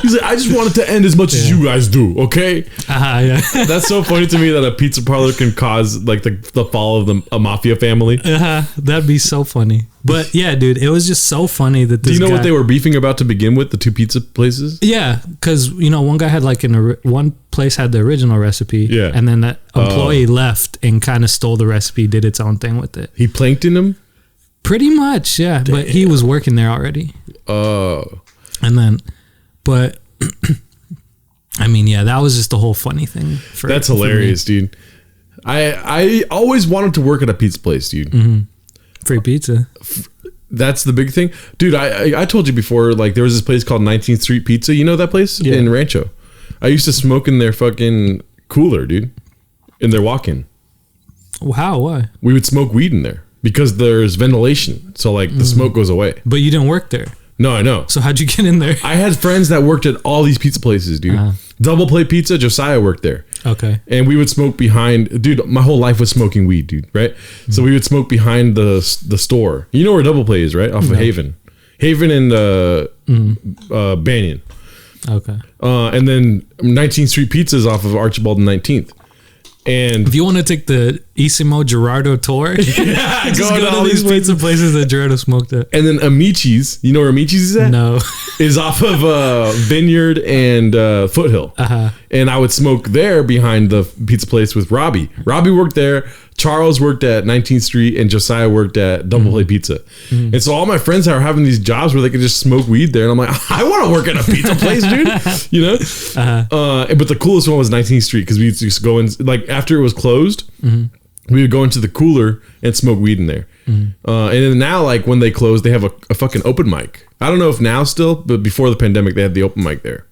He's like, I just want it to end as much as you guys do, okay? Yeah. That's so funny to me that a pizza parlor can cause like the fall of a mafia family. That'd be so funny. But yeah, dude, it was just so funny that this. Do you know what they were beefing about to begin with? The two pizza places? Yeah, because one guy had like one place had the original recipe. Yeah, and then that employee left and kind of stole the recipe, did its own thing with it. He planktoned him. Pretty much, yeah. Damn. But he was working there already. Oh. And then, but, I mean, yeah, that was just the whole funny thing. That's hilarious, dude. I always wanted to work at a pizza place, dude. Mm-hmm. Free pizza. That's the big thing. Dude, I told you before, like, there was this place called 19th Street Pizza. You know that place? Yeah. In Rancho. I used to smoke in their fucking cooler, dude. In their walk-in. How? Why? We would smoke weed in there because there's ventilation. So like the smoke goes away. But you didn't work there. No, I know. So how'd you get in there? I had friends that worked at all these pizza places, dude. Double Plate Pizza, Josiah worked there. Okay. And we would smoke behind, dude, my whole life was smoking weed, dude, right? So we would smoke behind the store. You know where Double Plate is, right? Off of Haven. Haven and Banyan. Okay. And then 19th Street Pizza is off of Archibald and 19th. And if you want to take the Isimo Gerardo tour, just go to all these pizza places that Gerardo smoked at. And then Amici's, you know where Amici's is at? No. Is off of Vineyard and Foothill. And I would smoke there behind the pizza place with Robbie. Robbie worked there. Charles worked at 19th Street and Josiah worked at Double Plate Pizza. And so all my friends are having these jobs where they could just smoke weed there. And I'm like, I want to work at a pizza place, dude. You know? But the coolest one was 19th Street because we used to just go in, like after it was closed, we would go into the cooler and smoke weed in there. And then now, like when they closed, they have a fucking open mic. I don't know if now still, but before the pandemic, they had the open mic there.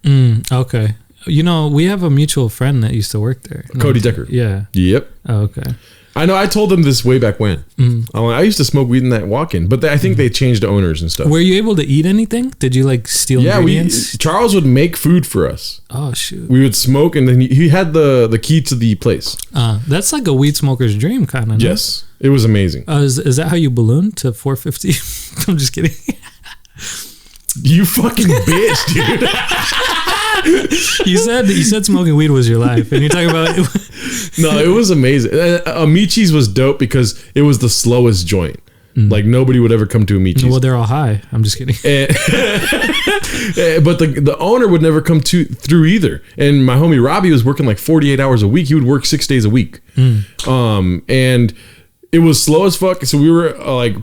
Okay. You know, we have a mutual friend that used to work there. Cody Decker. Yeah. Yep. Oh, okay. I know. I told them this way back when. I used to smoke weed in that walk-in, but I think they changed owners and stuff. Were you able to eat anything? Did you like steal ingredients? Charles would make food for us. Oh shoot! We would smoke, and then he had the key to the place. That's like a weed smoker's dream, kind of. Yes, it was amazing. Is that how you ballooned to 450? I'm just kidding. You fucking bitch, dude. You said smoking weed was your life, and you're talking about it. No, it was amazing. Amici's was dope because it was the slowest joint. Like nobody would ever come to Amici's. Well, they're all high. I'm just kidding. But the owner would never come through either. And my homie Robbie was working like 48 hours a week. He would work 6 days a week. And it was slow as fuck. So we were like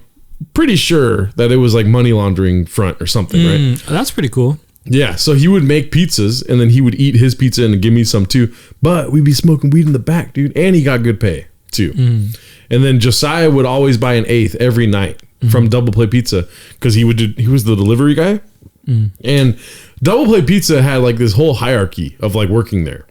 pretty sure that it was like money laundering front or something, right? That's pretty cool. Yeah, so he would make pizzas and then he would eat his pizza and give me some too. But we'd be smoking weed in the back, dude. And he got good pay too. And then Josiah would always buy an eighth every night from Double Plate Pizza because he was the delivery guy. And Double Plate Pizza had like this whole hierarchy of like working there.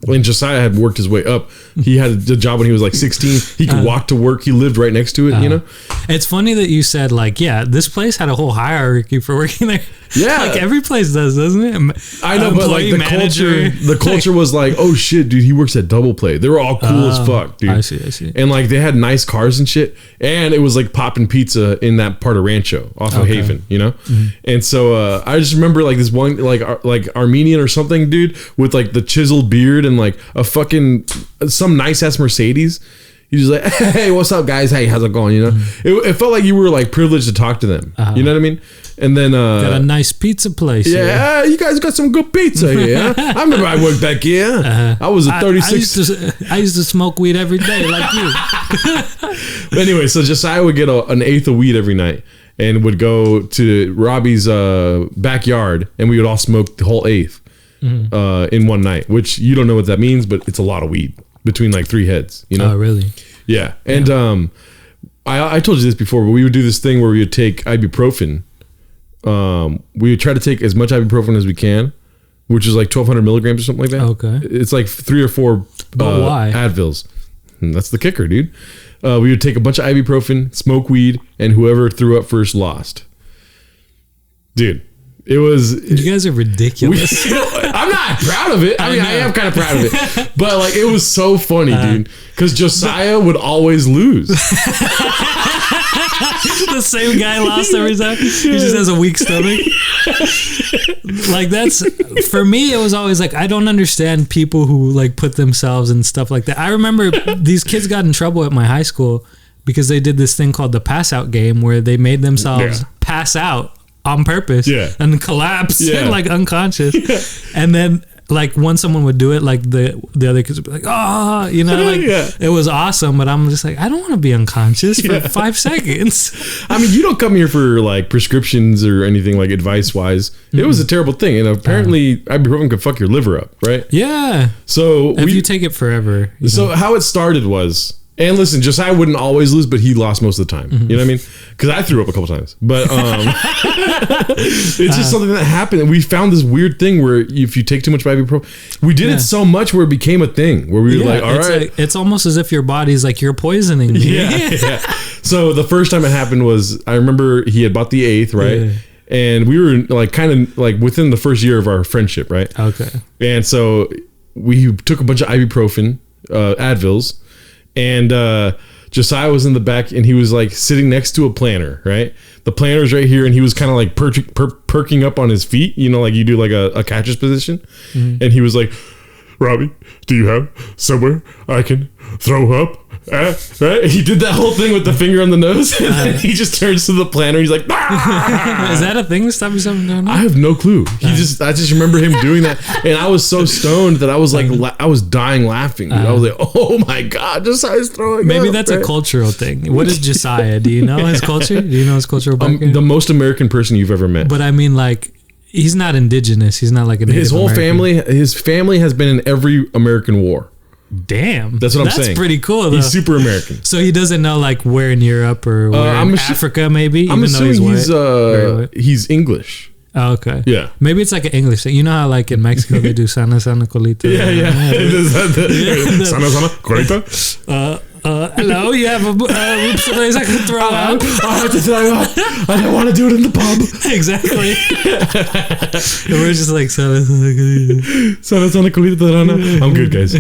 When Josiah had worked his way up, he had a job when he was like 16. He could walk to work. He lived right next to it, you know? It's funny that you said like, yeah, this place had a whole hierarchy for working there. Yeah. Like every place does, doesn't it? I know, but like the culture was like, oh shit, dude, he works at Double Play. They were all cool as fuck, dude. I see. And like they had nice cars and shit. And it was like popping pizza in that part of Rancho off of Haven, you know? And so I just remember like this one, like Armenian or something, dude, with like the chiseled beard and like a fucking some nice ass Mercedes. He's just like, hey, what's up, guys? Hey, how's it going? You know, it felt like you were like privileged to talk to them. You know what I mean? And then got a nice pizza place. Yeah, you guys got some good pizza here. I remember I worked back here. I was a 36. I used to smoke weed every day, like you. But anyway, so Josiah would get an eighth of weed every night and would go to Robbie's backyard, and we would all smoke the whole eighth. In one night, which you don't know what that means, but it's a lot of weed between like 3 heads, you know? Oh, really? Yeah. And I told you this before, but we would do this thing where we would take ibuprofen. We would try to take as much ibuprofen as we can, which is like 1,200 milligrams or something like that. Okay. It's like 3 or 4 why? Advils. And that's the kicker, dude. We would take a bunch of ibuprofen, smoke weed, and whoever threw up first lost. Dude. It was. You guys are ridiculous. I'm not proud of it. I mean, I am kind of proud of it, but like, it was so funny, dude. Because Josiah would always lose. The same guy lost every time. He just has a weak stomach. Like that's for me. It was always like I don't understand people who like put themselves in stuff like that. I remember these kids got in trouble at my high school because they did this thing called the pass out game where they made themselves pass out on purpose and collapse like unconscious. And then like when someone would do it, like the other kids would be like, oh, you know, like it was awesome. But I'm just like, I don't want to be unconscious for 5 seconds. I mean, you don't come here for like prescriptions or anything like advice wise. It was a terrible thing. And apparently ibuprofen could fuck your liver up, right? Yeah. So if you take it forever. So how it started was, And listen, Josiah wouldn't always lose, but he lost most of the time. You know what I mean? Because I threw up a couple times. But it's just something that happened. And we found this weird thing where if you take too much ibuprofen, we did it so much where it became a thing. Where we were like, all right. Like, it's almost as if your body's like, you're poisoning me. Yeah. So the first time it happened was, I remember he had bought the 8th, right? Yeah. And we were like kind of like within the first year of our friendship, right? Okay. And so we took a bunch of ibuprofen, Advils, and Josiah was in the back, and he was like sitting next to a planter, right? The planter's right here, and he was kind of like perking up on his feet, you know, like you do like a catcher's position. And he was like, Robbie, do you have somewhere I can throw up? Right? He did that whole thing with the finger on the nose, and then he just turns to the planter. He's like, "Is that a thing? Stop me something going on?" I have no clue. I just remember him doing that, and I was so stoned that I was like, I was dying laughing. Dude. I was like, "Oh my god, Josiah's throwing Maybe up." That's a cultural thing. What is Josiah? Do you know his culture? Do you know his cultural background? The most American person you've ever met. But I mean, like, he's not indigenous. He's not like a Native his whole American. his family has been in every American war. Damn, that's what I'm saying. That's pretty cool, though. He's super American. So he doesn't know like where in Europe or where in Africa, maybe. I'm assuming he's English. Oh, okay. Yeah. Maybe it's like an English thing. You know how like in Mexico they do sana colita. Yeah. Sana colita. Hello, you have a place I can throw out. I don't want to do it in the pub. Exactly. And we're just like sana colita. I'm good, guys.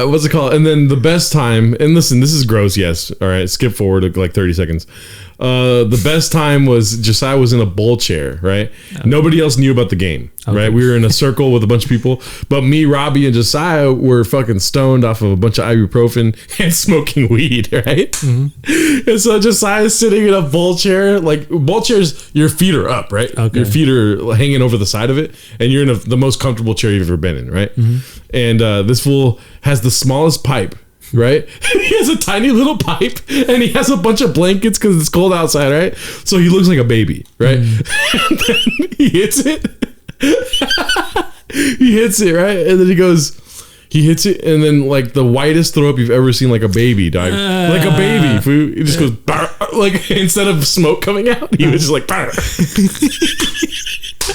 What's it called? And then the best time, and listen, this is gross, yes. All right, skip forward to like 30 seconds. The best time was Josiah was in a bowl chair, right? Okay. Nobody else knew about the game, right? We were in a circle with a bunch of people, but me, Robbie, and Josiah were fucking stoned off of a bunch of ibuprofen and smoking weed, right? And so Josiah's sitting in a bowl chair. Like bowl chairs, your feet are up, right? Okay. Your feet are hanging over the side of it, and you're in the most comfortable chair you've ever been in, right? And this fool has the smallest pipe. Right? He has a tiny little pipe, and he has a bunch of blankets because it's cold outside, right? So he looks like a baby, right? And then he hits it. He hits it, right? And then he hits it, and then like the whitest throw up you've ever seen, like a baby dive, like a baby. He just goes, like instead of smoke coming out, he was just like,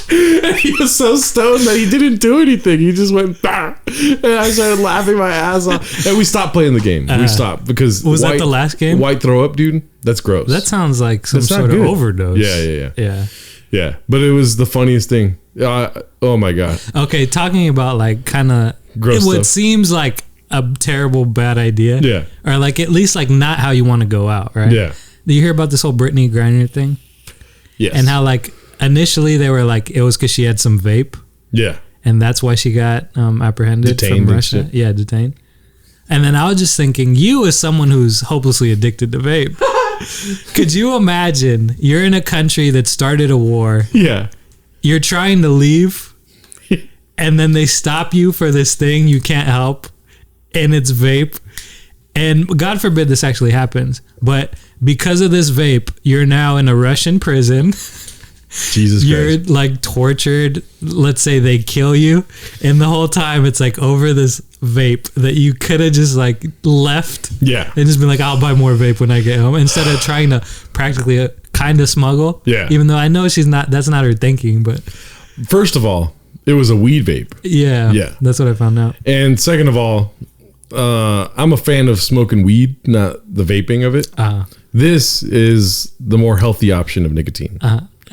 and he was so stoned that he didn't do anything. He just went, and I started laughing my ass off, and we stopped playing the game. We stopped because that the last game? White throw up, dude. That's gross. That sounds like some sort of overdose. Yeah. But it was the funniest thing. Oh my god. Okay, talking about like kind of what seems like a terrible bad idea. Yeah. Or like at least like not how you want to go out, right? Yeah. Do you hear about this whole Brittany Griner thing? Yes. And how like initially they were like it was because she had some vape. Yeah. And that's why she got apprehended from Russia. Yeah, detained. And then I was just thinking, you as someone who's hopelessly addicted to vape, could you imagine you're in a country that started a war? Yeah. You're trying to leave, and then they stop you for this thing you can't help, and it's vape. And God forbid this actually happens, but because of this vape, you're now in a Russian prison. Jesus Christ. You're like tortured. Let's say they kill you, and the whole time it's like over this vape that you could have just like left. Yeah. And just been like, I'll buy more vape when I get home, instead of trying to practically kind of smuggle. Yeah. Even though I know that's not her thinking, but first of all, it was a weed vape. Yeah. Yeah. That's what I found out. And second of all, I'm a fan of smoking weed, not the vaping of it. This is the more healthy option of nicotine.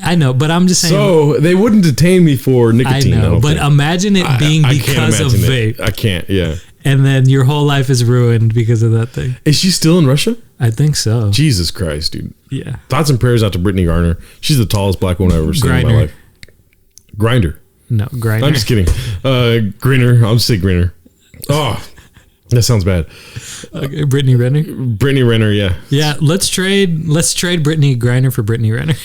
I know, but I'm just saying. So they wouldn't detain me for nicotine. I know, but imagine it being because of vape. I can't, yeah. And then your whole life is ruined because of that thing. Is she still in Russia? I think so. Jesus Christ, dude. Yeah. Thoughts and prayers out to Brittany Griner. She's the tallest black woman I've ever seen in my life. Grinder. No, Griner. I'm just kidding. Griner. I'll just say Griner. Oh, that sounds bad. Okay, Brittany Renner. Brittany Renner, yeah. Yeah, let's trade Brittany Griner for Brittany Renner.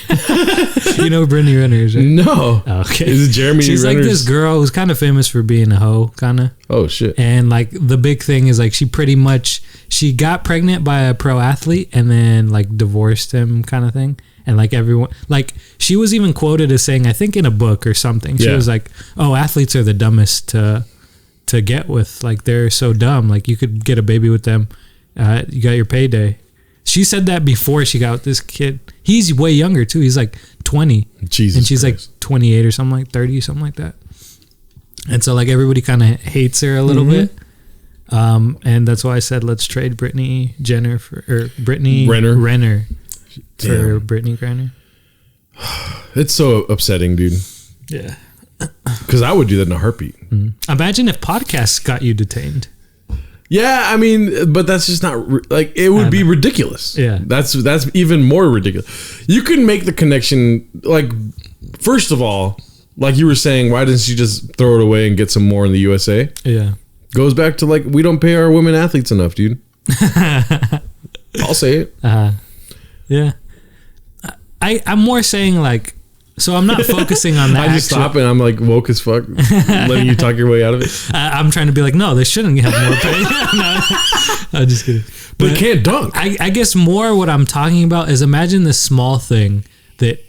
You know who Brittany Renner is, right? No. Okay. Is it Jeremy She's Renner's? Like this girl who's kind of famous for being a hoe, kind of. Oh, shit. And like the big thing is like she got pregnant by a pro athlete and then like divorced him, kind of thing. And like everyone, like she was even quoted as saying, I think in a book or something, she was like, "Oh, athletes are the dumbest to get with. Like they're so dumb. Like you could get a baby with them, You got your payday. She said that before she got with this kid. He's way younger too. He's like 20. Jesus and she's Christ. like 28 or something, like 30, something like that. And so like everybody kind of hates her a little bit. And that's why I said let's trade Brittany Renner for Brittany Griner. It's so upsetting, dude. Yeah. Because I would do that in a heartbeat. Imagine if podcasts got you detained. Yeah, I mean, but that's just not like it would be ridiculous. Yeah, that's even more ridiculous. You can make the connection. Like, first of all, like you were saying, why doesn't she just throw it away and get some more in the USA? Yeah, goes back to like we don't pay our women athletes enough, dude. I'll say it. Yeah, I'm more saying like. So I'm not focusing on that. I just stop and I'm like woke as fuck, letting you talk your way out of it. I'm trying to be like, no, they shouldn't have more pay. No, I'm just kidding. But they can't dunk. I guess more what I'm talking about is imagine this small thing that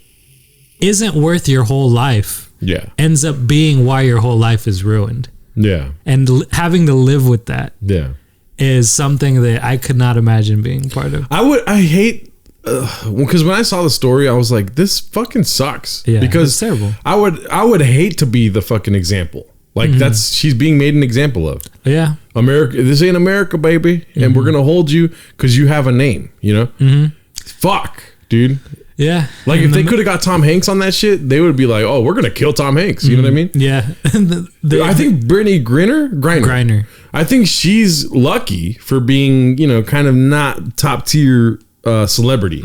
isn't worth your whole life. Yeah. Ends up being why your whole life is ruined. Yeah. And having to live with that. Yeah. Is something that I could not imagine being part of. I hate. Because when I saw the story, I was like, "This fucking sucks." Yeah, because it's terrible. I would hate to be the fucking example. Like she's being made an example of. Yeah, America. This ain't America, baby, and we're gonna hold you because you have a name. You know, fuck, dude. Yeah, like if they could have got Tom Hanks on that shit, they would be like, "Oh, we're gonna kill Tom Hanks." You know what I mean? Yeah. I think Brittany Griner. I think she's lucky for being, kind of not top tier. Celebrity.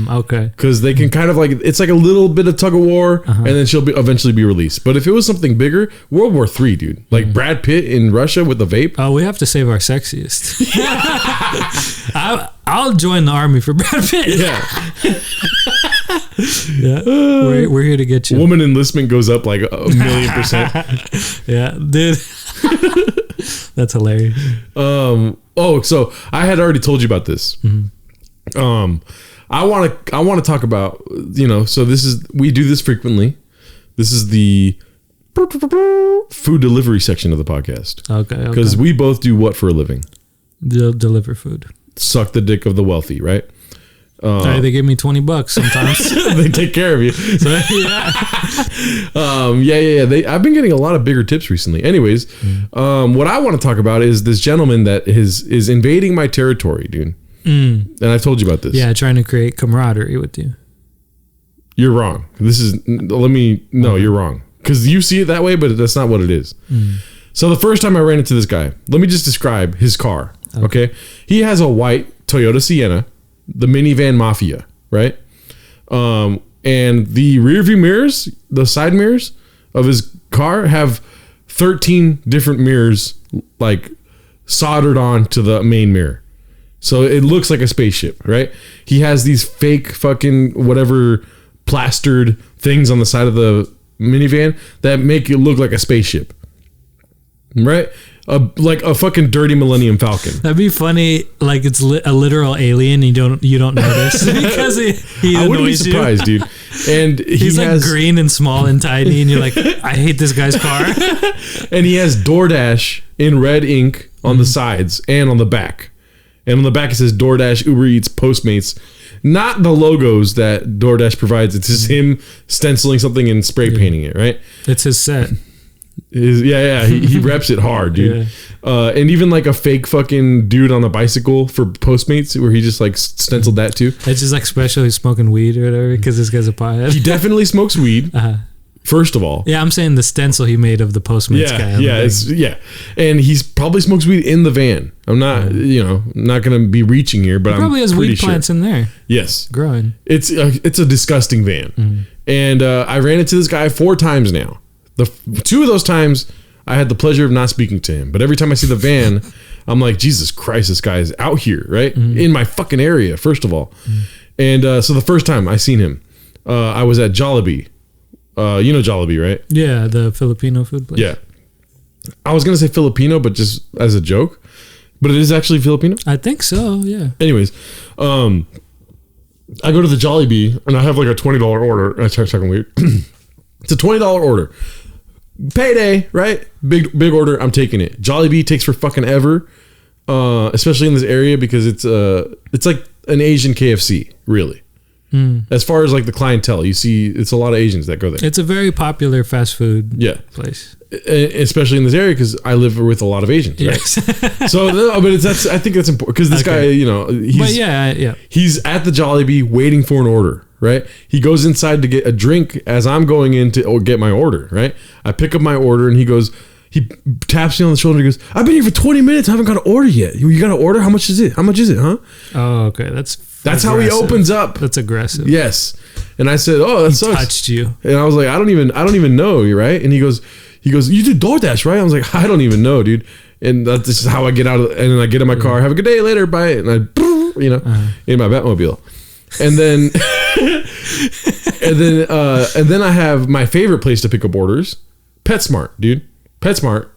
Okay. Because they can kind of like it's like a little bit of tug of war, and then she'll eventually be released. But if it was something bigger, World War III, dude, like Brad Pitt in Russia with the vape. Oh, we have to save our sexiest. I'll join the army for Brad Pitt. Yeah. We're here to get you. Woman enlistment goes up like 1,000,000%. Yeah, dude. That's hilarious. So I had already told you about this. I want to talk about, so we do this frequently. This is the food delivery section of the podcast. Okay. Because we both do what for a living? Deliver food. Suck the dick of the wealthy, right? They give me $20 sometimes. They take care of you. So, yeah. I've been getting a lot of bigger tips recently. Anyways, what I want to talk about is this gentleman that is invading my territory, dude. And I've told you about this. Yeah, trying to create camaraderie with you. You're wrong. You're wrong. Because you see it that way, but that's not what it is. So the first time I ran into this guy, let me just describe his car. Okay. He has a white Toyota Sienna, the minivan mafia, right? And the rear view mirrors, the side mirrors of his car have 13 different mirrors like soldered on to the main mirror. So it looks like a spaceship, right? He has these fake fucking whatever plastered things on the side of the minivan that make it look like a spaceship, right? Like a fucking dirty Millennium Falcon. That'd be funny. Like it's a literal alien. You don't notice because he I wouldn't be surprised, dude. And he's like green and small and tiny, and you're like, I hate this guy's car. And he has DoorDash in red ink on the sides and on the back. And on the back it says DoorDash, Uber Eats, Postmates. Not the logos that DoorDash provides. It's just him stenciling something and spray painting it, right? It's his set. He reps it hard, dude. Yeah. And even like a fake fucking dude on a bicycle for Postmates where he just like stenciled that too. It's just like especially smoking weed or whatever because this guy's a pothead. He definitely smokes weed. First of all, yeah, I'm saying the stencil he made of the Postmates guy. And he's probably smokes weed in the van. I'm not, not going to be reaching here, but he probably has weed plants in there. Yes, growing. It's a disgusting van, and I ran into this guy 4 times now. The 2 of those times I had the pleasure of not speaking to him, but every time I see the van, I'm like, Jesus Christ, this guy is out here, right in my fucking area. First of all, and so the first time I seen him, I was at Jollibee. You know Jollibee, right? Yeah, the Filipino food place. Yeah. I was going to say Filipino, but just as a joke. But it is actually Filipino? I think so, yeah. Anyways, I go to the Jollibee, and I have like a $20 order. I start talking weird. It's a $20 order. Payday, right? Big order. I'm taking it. Jollibee takes for fucking ever. especially in this area because it's like an Asian KFC, really. As far as like the clientele, you see, it's a lot of Asians that go there. It's a very popular fast food place, especially in this area because I live with a lot of Asians. Yes, right? So, but I think that's important because this guy, you know, he's at the Jollibee waiting for an order. Right, he goes inside to get a drink as I'm going in to get my order. Right, I pick up my order and he taps me on the shoulder and he goes, "I've been here for 20 minutes. I haven't got an order yet. You got an order? How much is it? How much is it? Huh?" Oh, okay, that's how he opens up. That's aggressive. Yes. And I said, "Oh, that sucks." Touched you. And I was like, I don't even know you, right? And he goes, "You do DoorDash, right?" I was like, "I don't even know, dude." And that's just how I get out of and then I get in my car, "Have a good day, later, bye." And I in my Batmobile. And then and then I have my favorite place to pick up orders, PetSmart, dude. PetSmart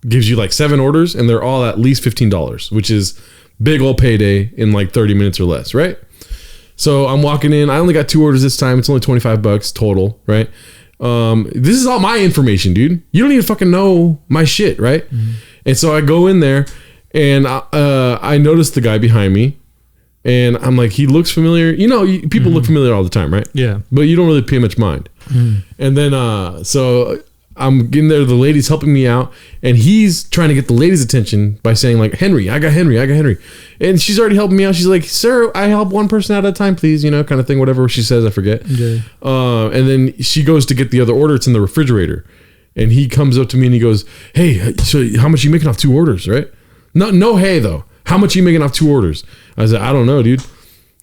gives you like 7 orders and they're all at least $15, which is big old payday in like 30 minutes or less, right? So I'm walking in. I only got 2 orders this time. It's only $25 total, right? This is all my information, dude. You don't even fucking know my shit, right? Mm-hmm. And so I go in there and I notice the guy behind me and I'm like, he looks familiar. You know, people look familiar all the time, right? Yeah. But you don't really pay much mind. And then, so I'm getting there. The lady's helping me out, and he's trying to get the lady's attention by saying like, "Henry, I got Henry," and she's already helping me out. She's like, "Sir, I help one person at a time, please," you know, kind of thing. Whatever she says, I forget. Yeah. And then she goes to get the other order. It's in the refrigerator, and he comes up to me and he goes, "Hey, so how much are you making off 2 orders, right?" No, hey though. How much are you making off 2 orders? I said, "I don't know, dude."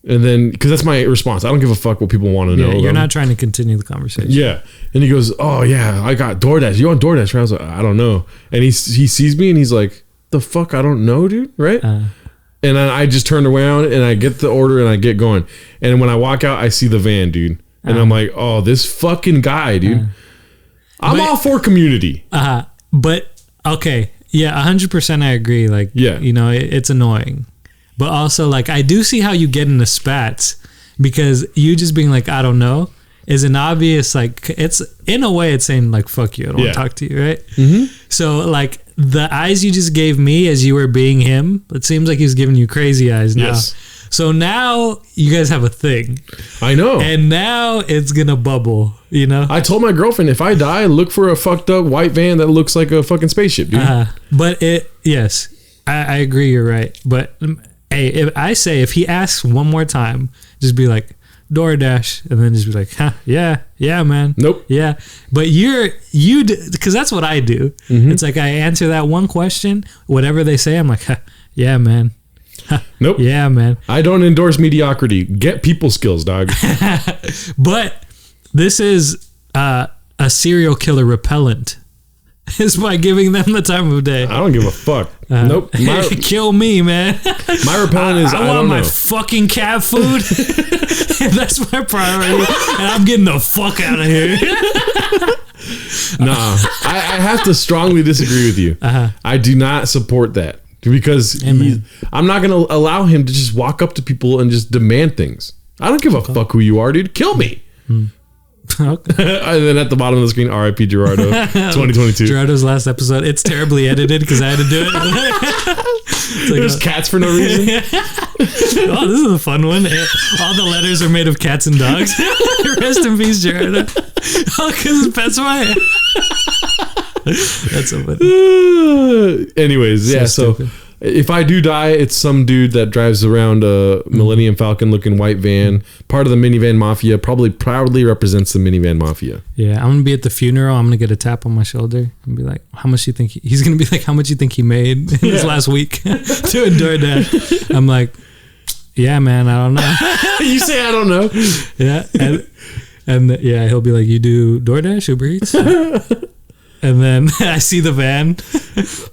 And then, because that's my response. I don't give a fuck what people want to know. You're not trying to continue the conversation. Yeah. And he goes, "Oh, yeah, I got DoorDash. You on DoorDash?" Right? I was like, "I don't know." And he sees me and he's like, "The fuck? I don't know, dude." Right? And then I just turned around and I get the order and I get going. And when I walk out, I see the van, dude. And I'm like, "Oh, this fucking guy, dude." I'm all for community. But, okay. Yeah, 100% I agree. Like, you know, it's annoying. But also, like, I do see how you get into spats because you just being like, "I don't know," is an obvious, like, it's in a way it's saying like, "Fuck you, I don't want to talk to you," right? So like the eyes you just gave me as you were being him, it seems like he's giving you crazy eyes now. Yes. So now you guys have a thing. I know. And now it's gonna bubble, you know? I told my girlfriend, if I die, look for a fucked up white van that looks like a fucking spaceship, dude. But yes, I agree, you're right. But hey, if he asks one more time, just be like, "DoorDash," and then just be like, yeah, man. Nope. Yeah. But because that's what I do. It's like I answer that one question, whatever they say, I'm like, yeah, man. Nope. Yeah, man. I don't endorse mediocrity. Get people skills, dog. But this is a serial killer repellent. Is by giving them the time of day. I don't give a fuck. Nope. Kill me, man. My repellent is I want my fucking cat food. That's my priority. And I'm getting the fuck out of here. Nah. I have to strongly disagree with you. I do not support that. Because I'm not going to allow him to just walk up to people and just demand things. I don't give a fuck who you are, dude. Kill me. Okay. And then at the bottom of the screen, R.I.P. Gerardo, 2022. Gerardo's last episode. It's terribly edited because I had to do it. Like there's cats for no reason. Oh, this is a fun one. All the letters are made of cats and dogs. Rest in peace, Gerardo. Oh, because pets my. That's so funny. Anyways, so if I do die, it's some dude that drives around a Millennium Falcon looking white van, part of the minivan mafia, probably proudly represents the minivan mafia. Yeah, I'm gonna be at the funeral. I'm gonna get a tap on my shoulder and be like, "How much do you think he's gonna be like? How much do you think he made in this last week doing DoorDash?" I'm like, "Yeah, man, I don't know." You say I don't know. Yeah, and he'll be like, "You do DoorDash, Uber Eats?" And then I see the van,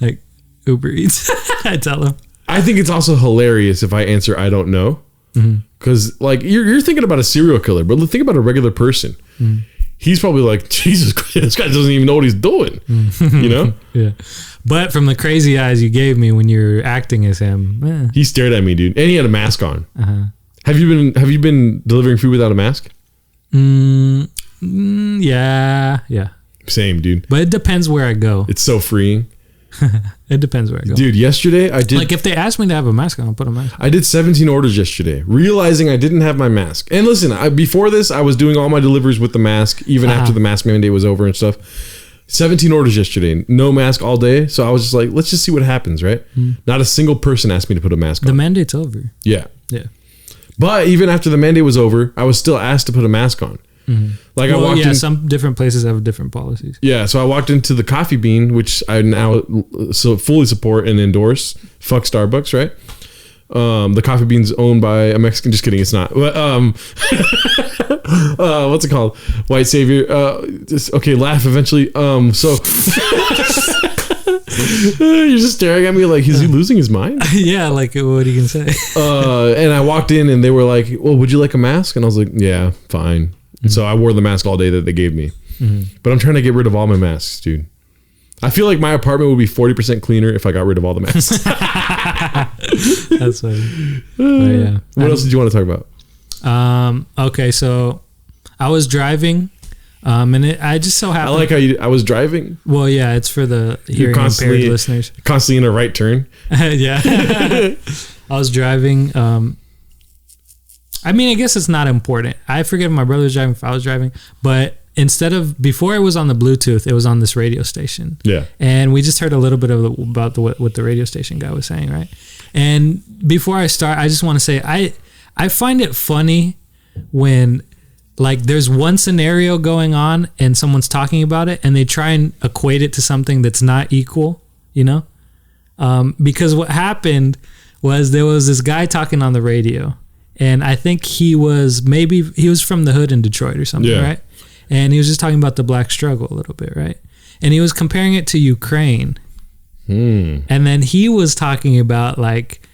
like, Uber Eats. I tell him. I think it's also hilarious if I answer I don't know, because like you're thinking about a serial killer, but think about a regular person. He's probably like, Jesus Christ, this guy doesn't even know what he's doing. You know? Yeah. But from the crazy eyes you gave me when you're acting as him, he stared at me, dude, and he had a mask on. Have you been delivering food without a mask? Yeah. Same, dude. But it depends where I go. It's so freeing. It depends where I go. Dude, yesterday I did. Like if they ask me to have a mask on, I'll put a mask on. I did 17 orders yesterday, realizing I didn't have my mask. And listen, before this, I was doing all my deliveries with the mask, even after the mask mandate was over and stuff. 17 orders yesterday, no mask all day. So I was just like, let's just see what happens, right? Not a single person asked me to put a mask on. The mandate's over. Yeah. Yeah. But even after the mandate was over, I was still asked to put a mask on. Like I walked in, some different places have different policies. Yeah, so I walked into the Coffee Bean, which I now fully support and endorse. Fuck Starbucks, right? The Coffee Bean's owned by a Mexican. Just kidding, it's not. But, what's it called? White savior. Okay, laugh eventually. So you're just staring at me like, is he losing his mind? Yeah, like what you can say. And I walked in and they were like, well, would you like a mask? And I was like, yeah, fine. So I wore the mask all day that they gave me. But I'm trying to get rid of all my masks, dude. I feel like my apartment would be 40% cleaner if I got rid of all the masks. That's funny. Yeah. What else did you want to talk about? Okay, so I was driving, and I just so happened. I like how I was driving. Well, yeah, it's for the hearing impaired listeners. Constantly in a right turn. Yeah. I was driving. I mean, I guess it's not important. I forget if my brother was driving, if I was driving, but before it was on the Bluetooth, it was on this radio station. Yeah. And we just heard a little bit about what the radio station guy was saying, right? And before I start, I just want to say, I find it funny when like there's one scenario going on and someone's talking about it and they try and equate it to something that's not equal, you know? Because what happened was there was this guy talking on the radio. And I think he was from the hood in Detroit or something, right? And he was just talking about the black struggle a little bit, right? And he was comparing it to Ukraine. And then he was talking about like,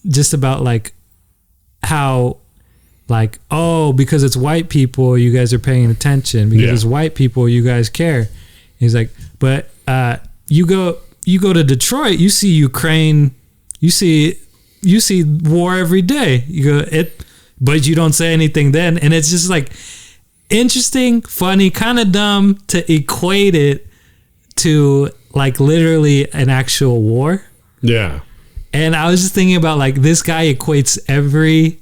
just about like how like, oh, because it's white people, you guys are paying attention. Because it's white people, you guys care. He's like, but you go to Detroit, you see Ukraine, you see war every day. You go but you don't say anything then. And it's just like interesting, funny, kind of dumb to equate it to like literally an actual war. Yeah. And I was just thinking about like this guy equates every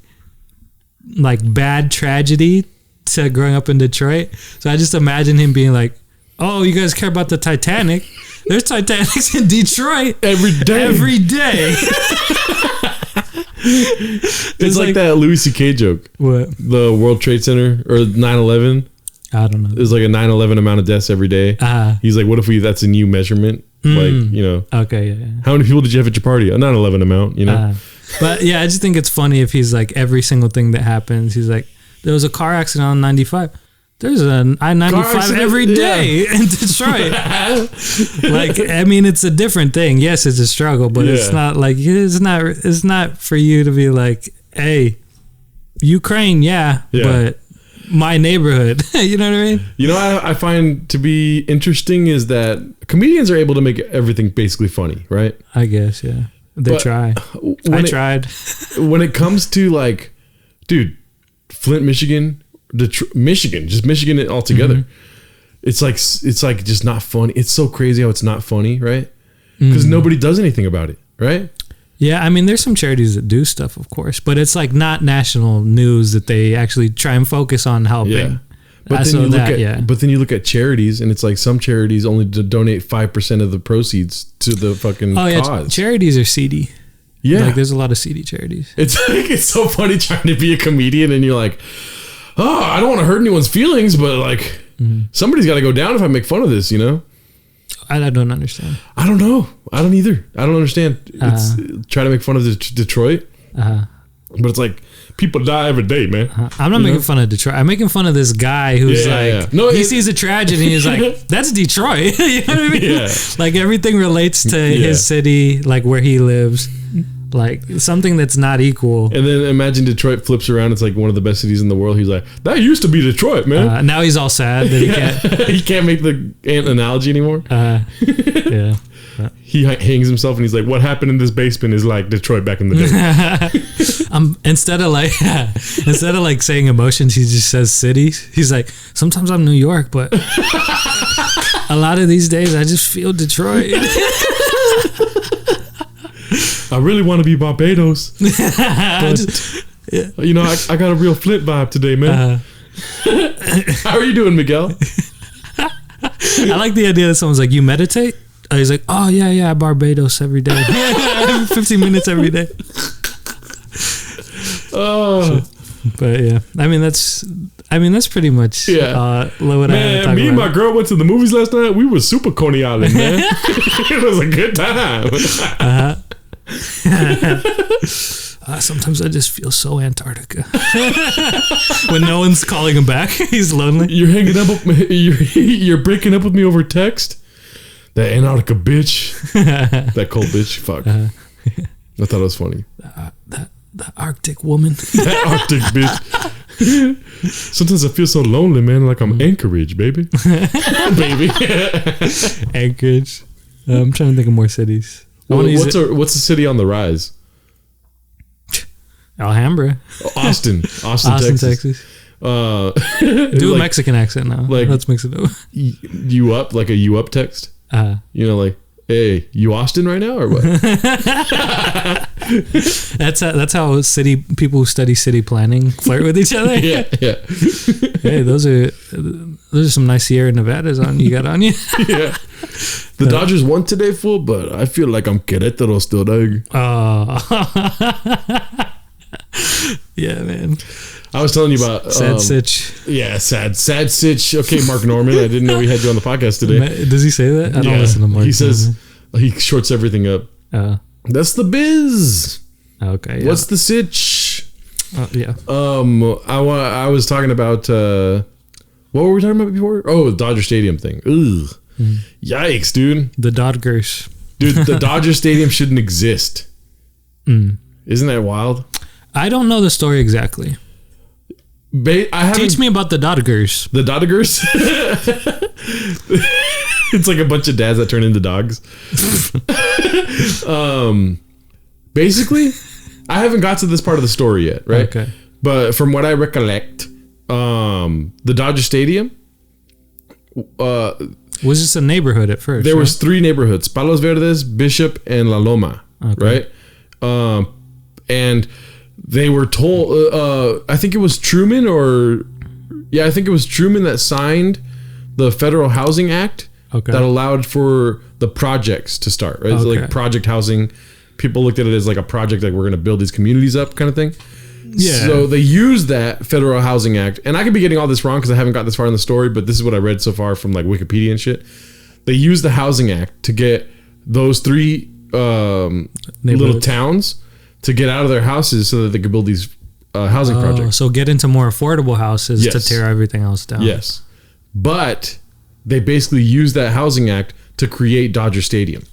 like bad tragedy to growing up in Detroit. So I just imagine him being like, oh, you guys care about the Titanic? There's Titanics in Detroit every day. It's like that Louis C.K. joke. What? The World Trade Center or 9/11. I don't know. There's like a 9/11 amount of deaths every day. He's like, what if that's a new measurement? Like, you know. Okay, yeah. How many people did you have at your party? A 9/11 amount, you know. But yeah, I just think it's funny if he's like every single thing that happens, he's like, there was a car accident on 95. There's an I-95 every day in Detroit. Like, I mean, it's a different thing. Yes, it's a struggle, but it's not like it's not for you to be like, hey, Ukraine, but my neighborhood. You know what I mean? You know, I find to be interesting is that comedians are able to make everything basically funny, right? I guess, yeah. They try. I tried. When it comes to like, dude, Flint, Michigan, Michigan altogether. It's like just not funny. It's so crazy how it's not funny, right? Because nobody does anything about it, right? Yeah, I mean, there's some charities that do stuff, of course, but it's like not national news that they actually try and focus on helping. Yeah. But then you look at charities, and it's like some charities only donate 5% of the proceeds to the fucking cause. Charities are seedy. Yeah, like there's a lot of seedy charities. It's so funny trying to be a comedian, and you're like, oh, I don't want to hurt anyone's feelings, but like somebody's got to go down if I make fun of this, you know? I don't understand. I don't know. I don't either. I don't understand. It's try to make fun of Detroit, but it's like people die every day, man. I'm not making fun of Detroit. I'm making fun of this guy who's he sees a tragedy and he's like, that's Detroit. You know what I mean? Yeah. Like everything relates to his city, like where he lives. Like something that's not equal. And then imagine Detroit flips around. It's like one of the best cities in the world. He's like, that used to be Detroit, man. Now he's all sad that he can't. He can't make the analogy anymore. Yeah. He hangs himself and he's like, what happened in this basement is like Detroit back in the day. Instead of like saying emotions, he just says cities. He's like, sometimes I'm New York, but a lot of these days I just feel Detroit. I really want to be Barbados. But, you know, I got a real Flint vibe today, man. How are you doing, Miguel? I like the idea that someone's like, you meditate? He's like, oh, yeah, Barbados every day. 15 minutes every day. Oh. But yeah, I mean, that's pretty much what man, I me and my girl went to the movies last night. We were super Coney Island, man. It was a good time. Sometimes I just feel so Antarctica. When no one's calling him back, he's lonely. You're hanging up. You're breaking up with me over text. That Antarctica bitch. That cold bitch. Fuck. I thought it was funny. The Arctic woman. That Arctic bitch. Sometimes I feel so lonely, man. Like I'm Anchorage, baby. Baby. Anchorage. I'm trying to think of more cities. What's the city on the rise? Alhambra. Austin, Texas. Do a Mexican accent now. Like, let's mix it up. You up, like a you up text? You know, like, hey, you Austin right now or what? That's how people who study city planning flirt with each other. Yeah. Hey, those are some nice Sierra Nevadas you got on you. Yeah. The Dodgers won today, fool, but I feel like I'm Querétaro still, dog. Yeah, man. I was telling you about sad sitch. Yeah, sad sitch. Okay, Mark Norman. I didn't know we had you on the podcast today. Does he say that? I don't listen to Mark. He says he shorts everything up. That's the biz. Okay. What's the sitch? Yeah. I was talking about what were we talking about before? Oh, the Dodger Stadium thing. Ugh. Yikes, dude. The Dodgers. Dude, the Dodger Stadium shouldn't exist. Isn't that wild? I don't know the story exactly. Teach me about the Dodgers. The Dodgers? It's like a bunch of dads that turn into dogs. Basically, I haven't got to this part of the story yet, right? Okay. But from what I recollect, the Dodger Stadium was just a neighborhood at first. There was 3 neighborhoods: Palos Verdes, Bishop, and La Loma. Okay. Right? And they were told, I think it was Truman that signed the Federal Housing Act that allowed for the projects to start, right? So like project housing. People looked at it as like a project, like we're going to build these communities up kind of thing. Yeah. So they used that Federal Housing Act, and I could be getting all this wrong because I haven't got this far in the story, but this is what I read so far from like Wikipedia and shit. They used the Housing Act to get those 3 little towns to get out of their houses so that they could build these housing projects. So get into more affordable houses to tear everything else down. Yes. But they basically used that Housing Act to create Dodger Stadium.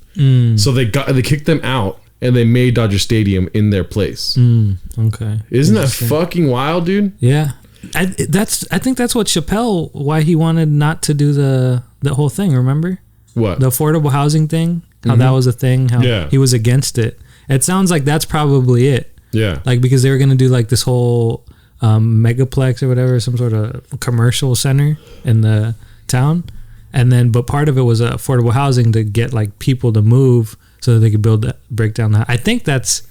So they kicked them out and they made Dodger Stadium in their place. Okay. Isn't that fucking wild, dude? Yeah. I think that's what Chappelle, why he wanted not to do the whole thing, remember? What? The affordable housing thing, how that was a thing, how he was against it. It sounds like that's probably it. Yeah. Like, because they were going to do like this whole megaplex or whatever, some sort of commercial center in the town. And then, but part of it was affordable housing to get like people to move so that they could break down the. I think that's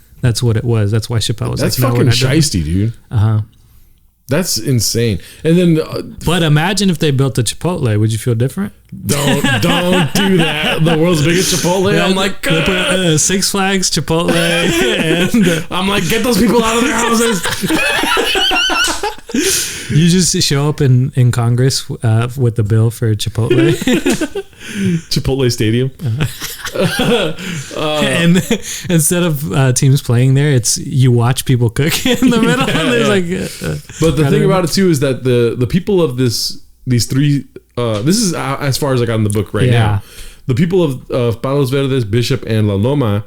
what it was. That's why Chappelle was. That's like, fucking shiesty, dude. That's insane. And then, but imagine if they built a Chipotle. Would you feel different? Don't do that. The world's biggest Chipotle. Yeah, I'm like, Six Flags Chipotle, and I'm like, get those people out of their houses. You just show up in Congress with the bill for Chipotle. Chipotle Stadium. And instead of teams playing there, it's you watch people cook in the middle. But the thing about it too is that the people of these 3 this is as far as I got in the book right now. The people of Palos Verdes, Bishop, and La Loma,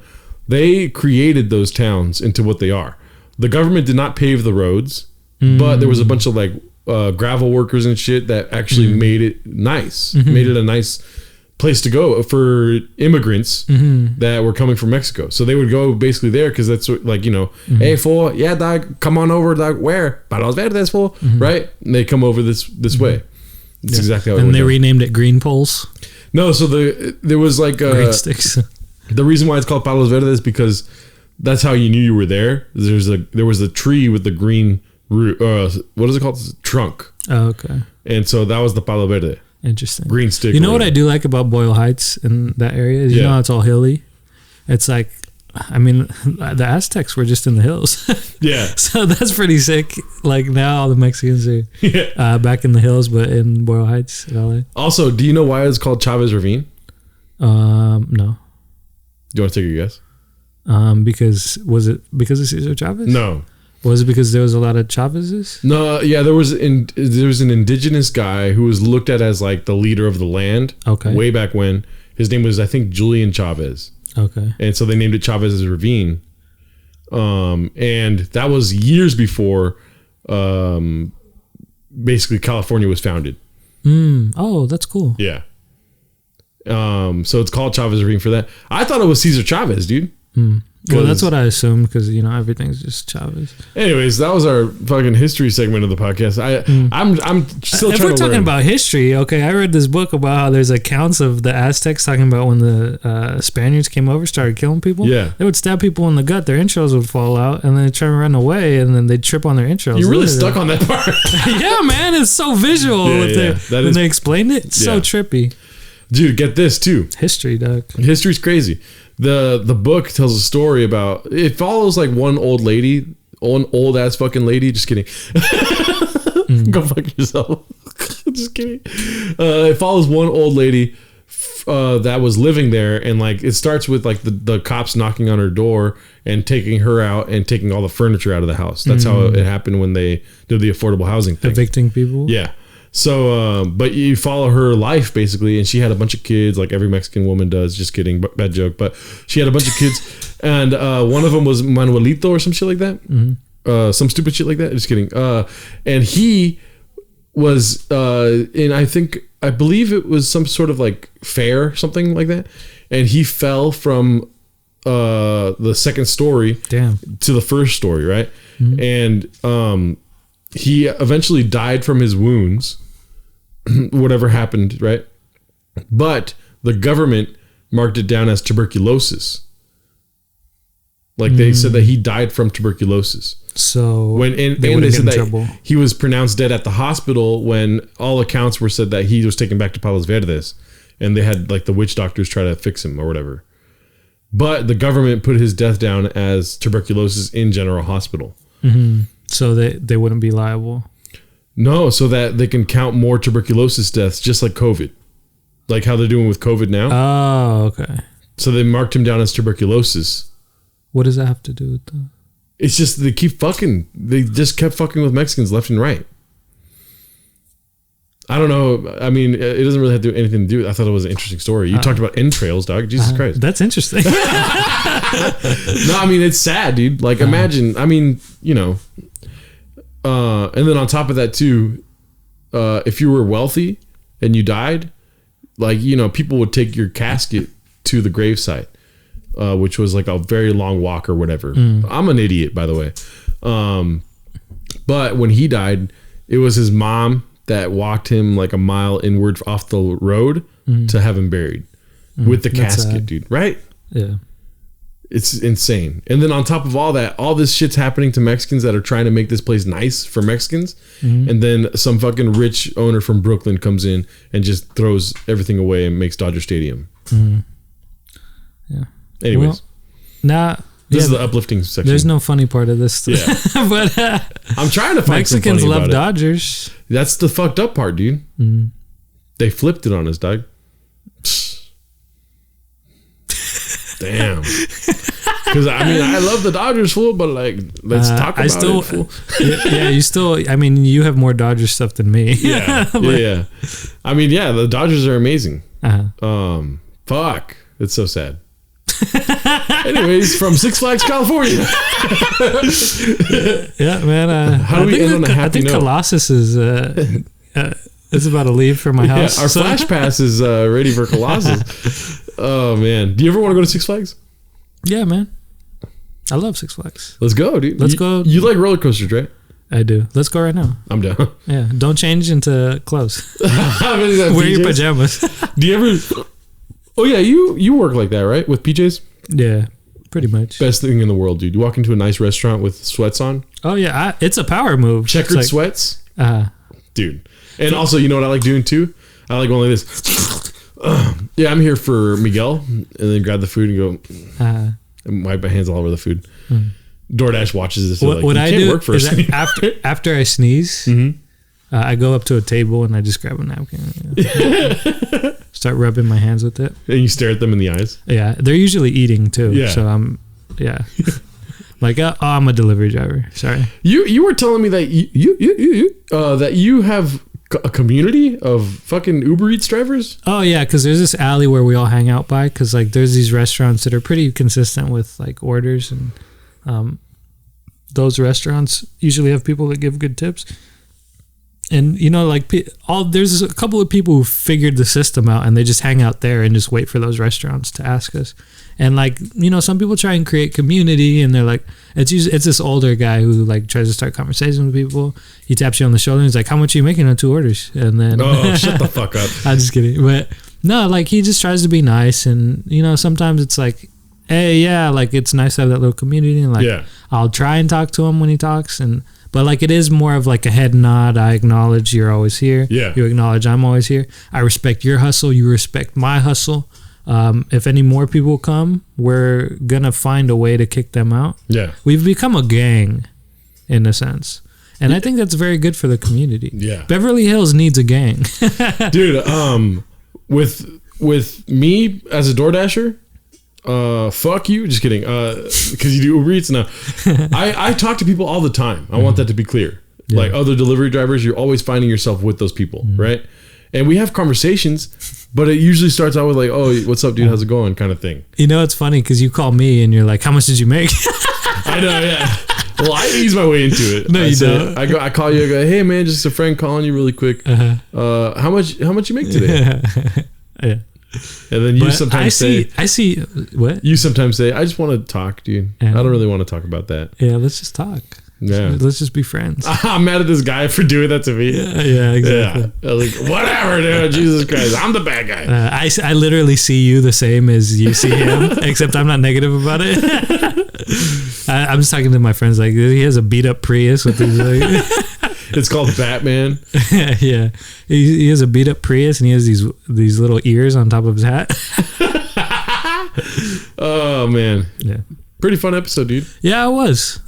They created those towns into what they are. The government did not pave the roads, but there was a bunch of like gravel workers and shit that actually made it nice, made it a nice place to go for immigrants that were coming from Mexico. So they would go basically there because that's what, like, you know, hey fool, yeah dog, come on over, dog. Where? Palos Verdes, fool, right? And they come over this way. That's exactly how it And they went renamed it Green Poles. No, so there was like Green Sticks. the reason why it's called Palos Verdes is because that's how you knew you were there. There was a tree with the green root. What is it called? Trunk. Oh, okay. And so that was the Palo Verde. Interesting. Green stick. You know what I do like about Boyle Heights in that area? Is you know how it's all hilly? It's like, I mean, the Aztecs were just in the hills. Yeah. So that's pretty sick. Like now all the Mexicans are back in the hills, but in Boyle Heights in LA. Also, do you know why it's called Chavez Ravine? No. Do you want to take a guess? Was it because of Cesar Chavez? No. Was it because there was a lot of Chavezes? No, yeah, there was an indigenous guy who was looked at as like the leader of the land. Okay. Way back when. His name was, I think, Julian Chavez. Okay. And so they named it Chavez's Ravine. And that was years before basically California was founded. Oh, that's cool. Yeah. So it's called Chavez Ravine for that. I thought it was Cesar Chavez, dude. Well, that's what I assumed because, you know, everything's just Chavez. Anyways, that was our fucking history segment of the podcast. I'm still if trying we're to talking learn. about history, okay, I read this book about how there's accounts of the Aztecs talking about when the Spaniards came over, started killing people. Yeah. They would stab people in the gut, their entrails would fall out, and then they'd try to run away, and then they'd trip on their entrails. You really stuck on that part. Yeah, man, it's so visual when they explained it. It's so trippy. Dude, get this too. History, dog. History's crazy. The book tells a story about, it follows like one old lady, one old ass fucking lady. Just kidding. Go fuck yourself. Just kidding. It follows one old lady that was living there, and like it starts with like the cops knocking on her door and taking her out and taking all the furniture out of the house. That's how it happened when they did the affordable housing thing. Evicting people. Yeah. So, but you follow her life basically, and she had a bunch of kids, like every Mexican woman does. Just kidding, bad joke. But she had a bunch of kids, and one of them was Manuelito or some shit like that, some stupid shit like that. Just kidding. And he was in, I believe it was some sort of like fair, something like that, and he fell from the second story to the first story, right? And he eventually died from his wounds, whatever happened, right? But the government marked it down as tuberculosis. Like they said that he died from tuberculosis. So and they said that he was pronounced dead at the hospital when all accounts were said that he was taken back to Palos Verdes, and they had like the witch doctors try to fix him or whatever. But the government put his death down as tuberculosis in General Hospital. So they wouldn't be liable. No, so that they can count more tuberculosis deaths, just like COVID, like how they're doing with COVID now. Oh, okay. So they marked him down as tuberculosis. What does that have to do with that? It's just they just kept fucking with Mexicans left and right. I don't know. I mean, it doesn't really have to do anything to do with it. I thought it was an interesting story. You talked about entrails, dog. Jesus Christ. That's interesting. No, I mean, it's sad, dude. Like, imagine, I mean, you know, and then on top of that too, if you were wealthy and you died, like, you know, people would take your casket to the gravesite, which was like a very long walk or whatever. I'm an idiot, by the way. But when he died, it was his mom that walked him like a mile inward off the road to have him buried with the casket, dude. Right? Yeah. It's insane. And then on top of all that, all this shit's happening to Mexicans that are trying to make this place nice for Mexicans. And then some fucking rich owner from Brooklyn comes in and just throws everything away and makes Dodger Stadium. Yeah. Anyways. Well, this is the uplifting section. There's no funny part of this. Yeah. But I'm trying to find Mexicans some funny love about Dodgers. That's the fucked up part, dude. They flipped it on us, dog. Damn. Because I mean, I love the Dodgers, fool, but like, let's talk about it, fool. Yeah, you still. I mean, you have more Dodgers stuff than me. Yeah. I mean, yeah, the Dodgers are amazing. Fuck, it's so sad. Anyways, from Six Flags, California. Yeah, man. How do we end on a happy I think note? Colossus is about to leave for my house. Yeah, our Flash Pass is ready for Colossus. Oh, man. Do you ever want to go to Six Flags? Yeah, man. I love Six Flags. Let's go, dude. Let's go. You like roller coasters, right? I do. Let's go right now. I'm down. Yeah. Don't change into clothes. Wear Wear your pajamas. Do you ever... Oh, yeah. You work like that, right? With PJs? Yeah, pretty much. Best thing in the world, dude. You walk into a nice restaurant with sweats on. Oh, yeah. It's a power move. Checkered sweats. Dude. And also, you know what I like doing, too? I like going like this. Yeah, I'm here for Miguel. And then grab the food and go... and wipe my hands all over the food. DoorDash watches this. What like, I do work first. is after I sneeze, I go up to a table and I just grab a napkin. Start rubbing my hands with it. And you stare at them in the eyes. Yeah, they're usually eating too. Yeah. So like, I'm a delivery driver. Sorry. You were telling me that that you have a community of fucking Uber Eats drivers. Oh yeah, because there's this alley where we all hang out by. Because like there's these restaurants that are pretty consistent with like orders, and those restaurants usually have people that give good tips. And you know, like there's a couple of people who figured the system out, and they just hang out there and just wait for those restaurants to ask us. And like, you know, some people try and create community, and they're like, it's this older guy who like tries to start conversations with people. He taps you on the shoulder and he's like, "How much are you making on 2 orders?" And then shut the fuck up. I'm just kidding, but no, like he just tries to be nice, and you know, sometimes it's like, hey, yeah, like it's nice to have that little community, and like I'll try and talk to him when he talks, but like it is more of like a head nod. I acknowledge you're always here. Yeah. You acknowledge I'm always here. I respect your hustle. You respect my hustle. If any more people come, we're gonna find a way to kick them out. Yeah, we've become a gang, in a sense, and I think that's very good for the community. Yeah, Beverly Hills needs a gang, dude. With me as a DoorDasher, fuck you. Just kidding. Because you do Uber Eats now. I talk to people all the time. I want that to be clear. Yeah. Like other delivery drivers, you're always finding yourself with those people, right? And we have conversations, but it usually starts out with like, "Oh, what's up, dude? How's it going?" kind of thing. You know, it's funny because you call me and you're like, "How much did you make?" I know, yeah. Well, I ease my way into it. No, you don't. I call you. I go, "Hey, man, just a friend calling you really quick. How much you make today?" Yeah. And then you sometimes say, "I see what." You sometimes say, "I just want to talk, dude. I don't really want to talk about that." Yeah, let's just talk. Yeah, let's just be friends. I'm mad at this guy for doing that to me. Yeah, exactly. Yeah. I was like, whatever, dude. Jesus Christ, I'm the bad guy. I literally see you the same as you see him, except I'm not negative about it. I'm just talking to my friends like he has a beat up Prius with his like. It's called Batman. Yeah, he has a beat up Prius and he has these little ears on top of his hat. Oh man, yeah, pretty fun episode, dude. Yeah, it was.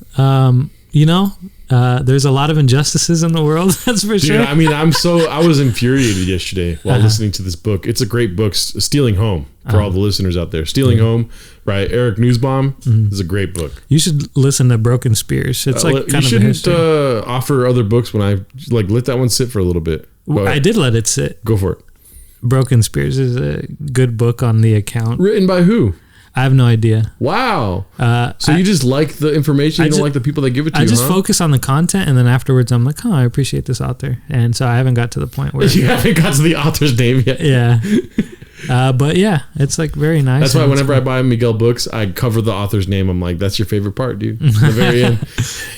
You know, there's a lot of injustices in the world. That's for sure. I mean, I was infuriated yesterday while listening to this book. It's a great book, Stealing Home, for all the listeners out there. Stealing Home, right? Eric Nussbaum is a great book. You should listen to Broken Spears. It's like kind of a history. Offer other books when I like let that one sit for a little bit. I did let it sit. Go for it. Broken Spears is a good book on the account. Written by who? I have no idea. Wow. So you just like the information, you don't like the people that give it to you, I just focus on the content, and then afterwards I'm like, I appreciate this author. And so I haven't got to the point where... You haven't got to the author's name yet. Yeah. But yeah, it's like very nice. That's why whenever I buy Miguel books, I cover the author's name. I'm like, that's your favorite part, dude. At the very end.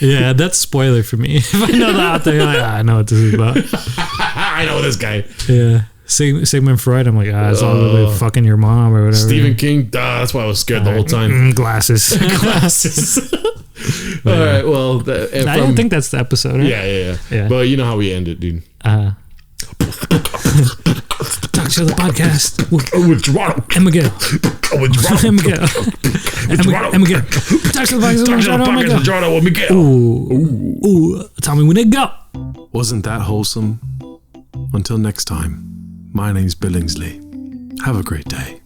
Yeah, that's spoiler for me. If I know the author, you're like, I know what this is about. I know this guy. Yeah. Sigmund Freud, I'm like, it's all about fucking your mom or whatever. Stephen King, that's why I was scared the whole time. Glasses. Glasses. All right, well. I don't think that's the episode, right? Yeah. But you know how we end it, dude. Talk to the podcast with Gerarye and Miguel. With Gerarye and Miguel. And Miguel. Talk to the podcast with Gerarye and Miguel. Ooh. Tell me when it go. Wasn't that wholesome? Until next time. My name's Billingsley. Have a great day.